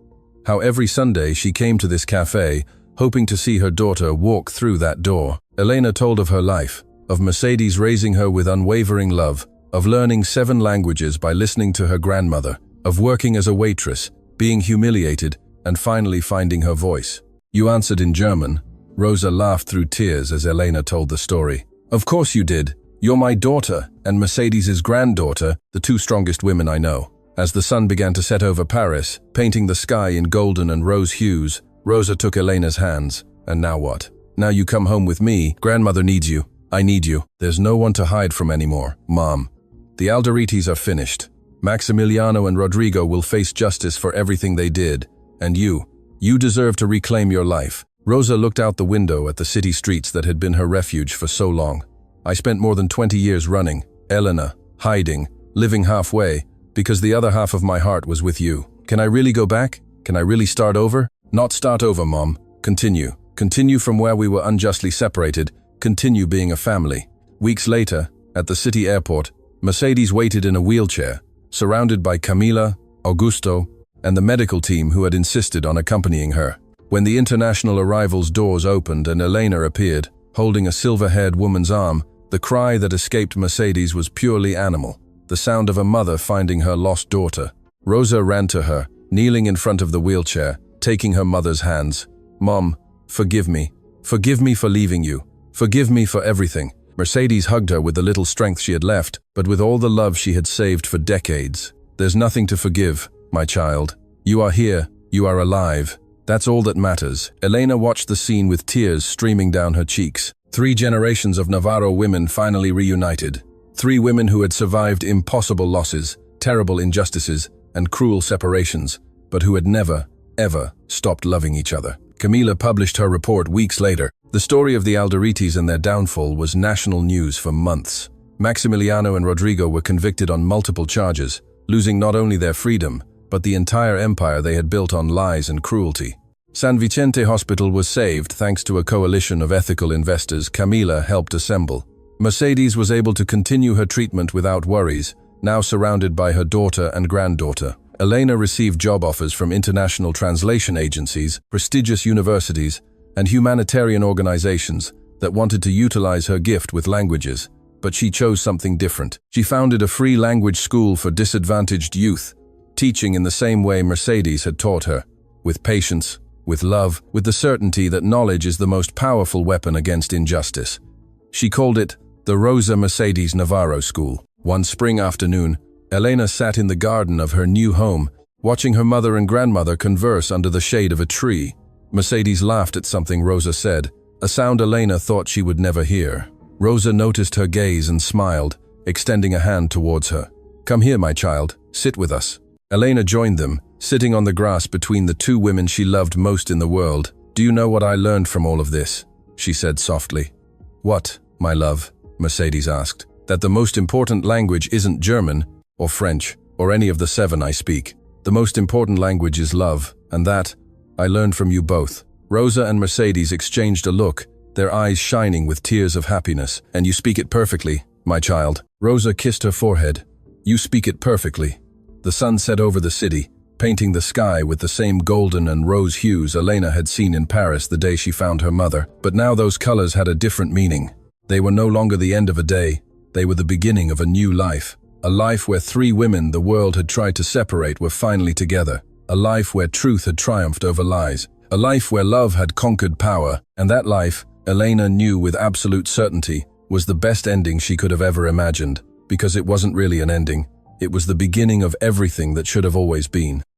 Speaker 1: how every Sunday she came to this cafe, hoping to see her daughter walk through that door. Elena told of her life, of Mercedes raising her with unwavering love, of learning 7 languages by listening to her grandmother, of working as a waitress, being humiliated, and finally finding her voice. You answered in German. Rosa laughed through tears as Elena told the story. Of course you did. You're my daughter, and Mercedes' granddaughter, the 2 strongest women I know. As the sun began to set over Paris, painting the sky in golden and rose hues, Rosa took Elena's hands. And now what? Now you come home with me. Grandmother needs you. I need you. There's no one to hide from anymore, Mom. The Alderitis are finished. Maximiliano and Rodrigo will face justice for everything they did. And you deserve to reclaim your life. Rosa looked out the window at the city streets that had been her refuge for so long. I spent more than 20 years running, Elena, hiding, living halfway, because the other half of my heart was with you. Can I really go back? Can I really start over? Not start over, Mom. Continue. Continue from where we were unjustly separated. Continue being a family. Weeks later, at the city airport, Mercedes waited in a wheelchair, surrounded by Camila, Augusto, and the medical team who had insisted on accompanying her. When the international arrivals doors opened and Elena appeared, holding a silver-haired woman's arm, the cry that escaped Mercedes was purely animal, the sound of a mother finding her lost daughter. Rosa ran to her, kneeling in front of the wheelchair, taking her mother's hands. Mom, forgive me. Forgive me for leaving you. Forgive me for everything. Mercedes hugged her with the little strength she had left, but with all the love she had saved for decades. There's nothing to forgive, my child. You are here. You are alive. That's all that matters. Elena watched the scene with tears streaming down her cheeks. 3 generations of Navarro women finally reunited. 3 women who had survived impossible losses, terrible injustices, and cruel separations, but who had never, ever stopped loving each other. Camila published her report weeks later. The story of the Alderitis and their downfall was national news for months. Maximiliano and Rodrigo were convicted on multiple charges, losing not only their freedom, but the entire empire they had built on lies and cruelty. San Vicente Hospital was saved thanks to a coalition of ethical investors Camila helped assemble. Mercedes was able to continue her treatment without worries, now surrounded by her daughter and granddaughter. Elena received job offers from international translation agencies, prestigious universities, and humanitarian organizations that wanted to utilize her gift with languages, but she chose something different. She founded a free language school for disadvantaged youth, teaching in the same way Mercedes had taught her, with patience, with love, with the certainty that knowledge is the most powerful weapon against injustice. She called it the Rosa Mercedes Navarro School. One spring afternoon, Elena sat in the garden of her new home, watching her mother and grandmother converse under the shade of a tree. Mercedes laughed at something Rosa said, a sound Elena thought she would never hear. Rosa noticed her gaze and smiled, extending a hand towards her. Come here, my child, sit with us. Elena joined them, sitting on the grass between the 2 women she loved most in the world. Do you know what I learned from all of this? She said softly. What, my love? Mercedes asked. That the most important language isn't German, or French, or any of the 7 I speak. The most important language is love, and that I learned from you both. Rosa and Mercedes exchanged a look, their eyes shining with tears of happiness. And you speak it perfectly, my child. Rosa kissed her forehead. You speak it perfectly. The sun set over the city, painting the sky with the same golden and rose hues Elena had seen in Paris the day she found her mother. But now those colors had a different meaning. They were no longer the end of a day. They were the beginning of a new life. A life where 3 women the world had tried to separate were finally together. A life where truth had triumphed over lies. A life where love had conquered power. And that life, Elena knew with absolute certainty, was the best ending she could have ever imagined. Because it wasn't really an ending. It was the beginning of everything that should have always been.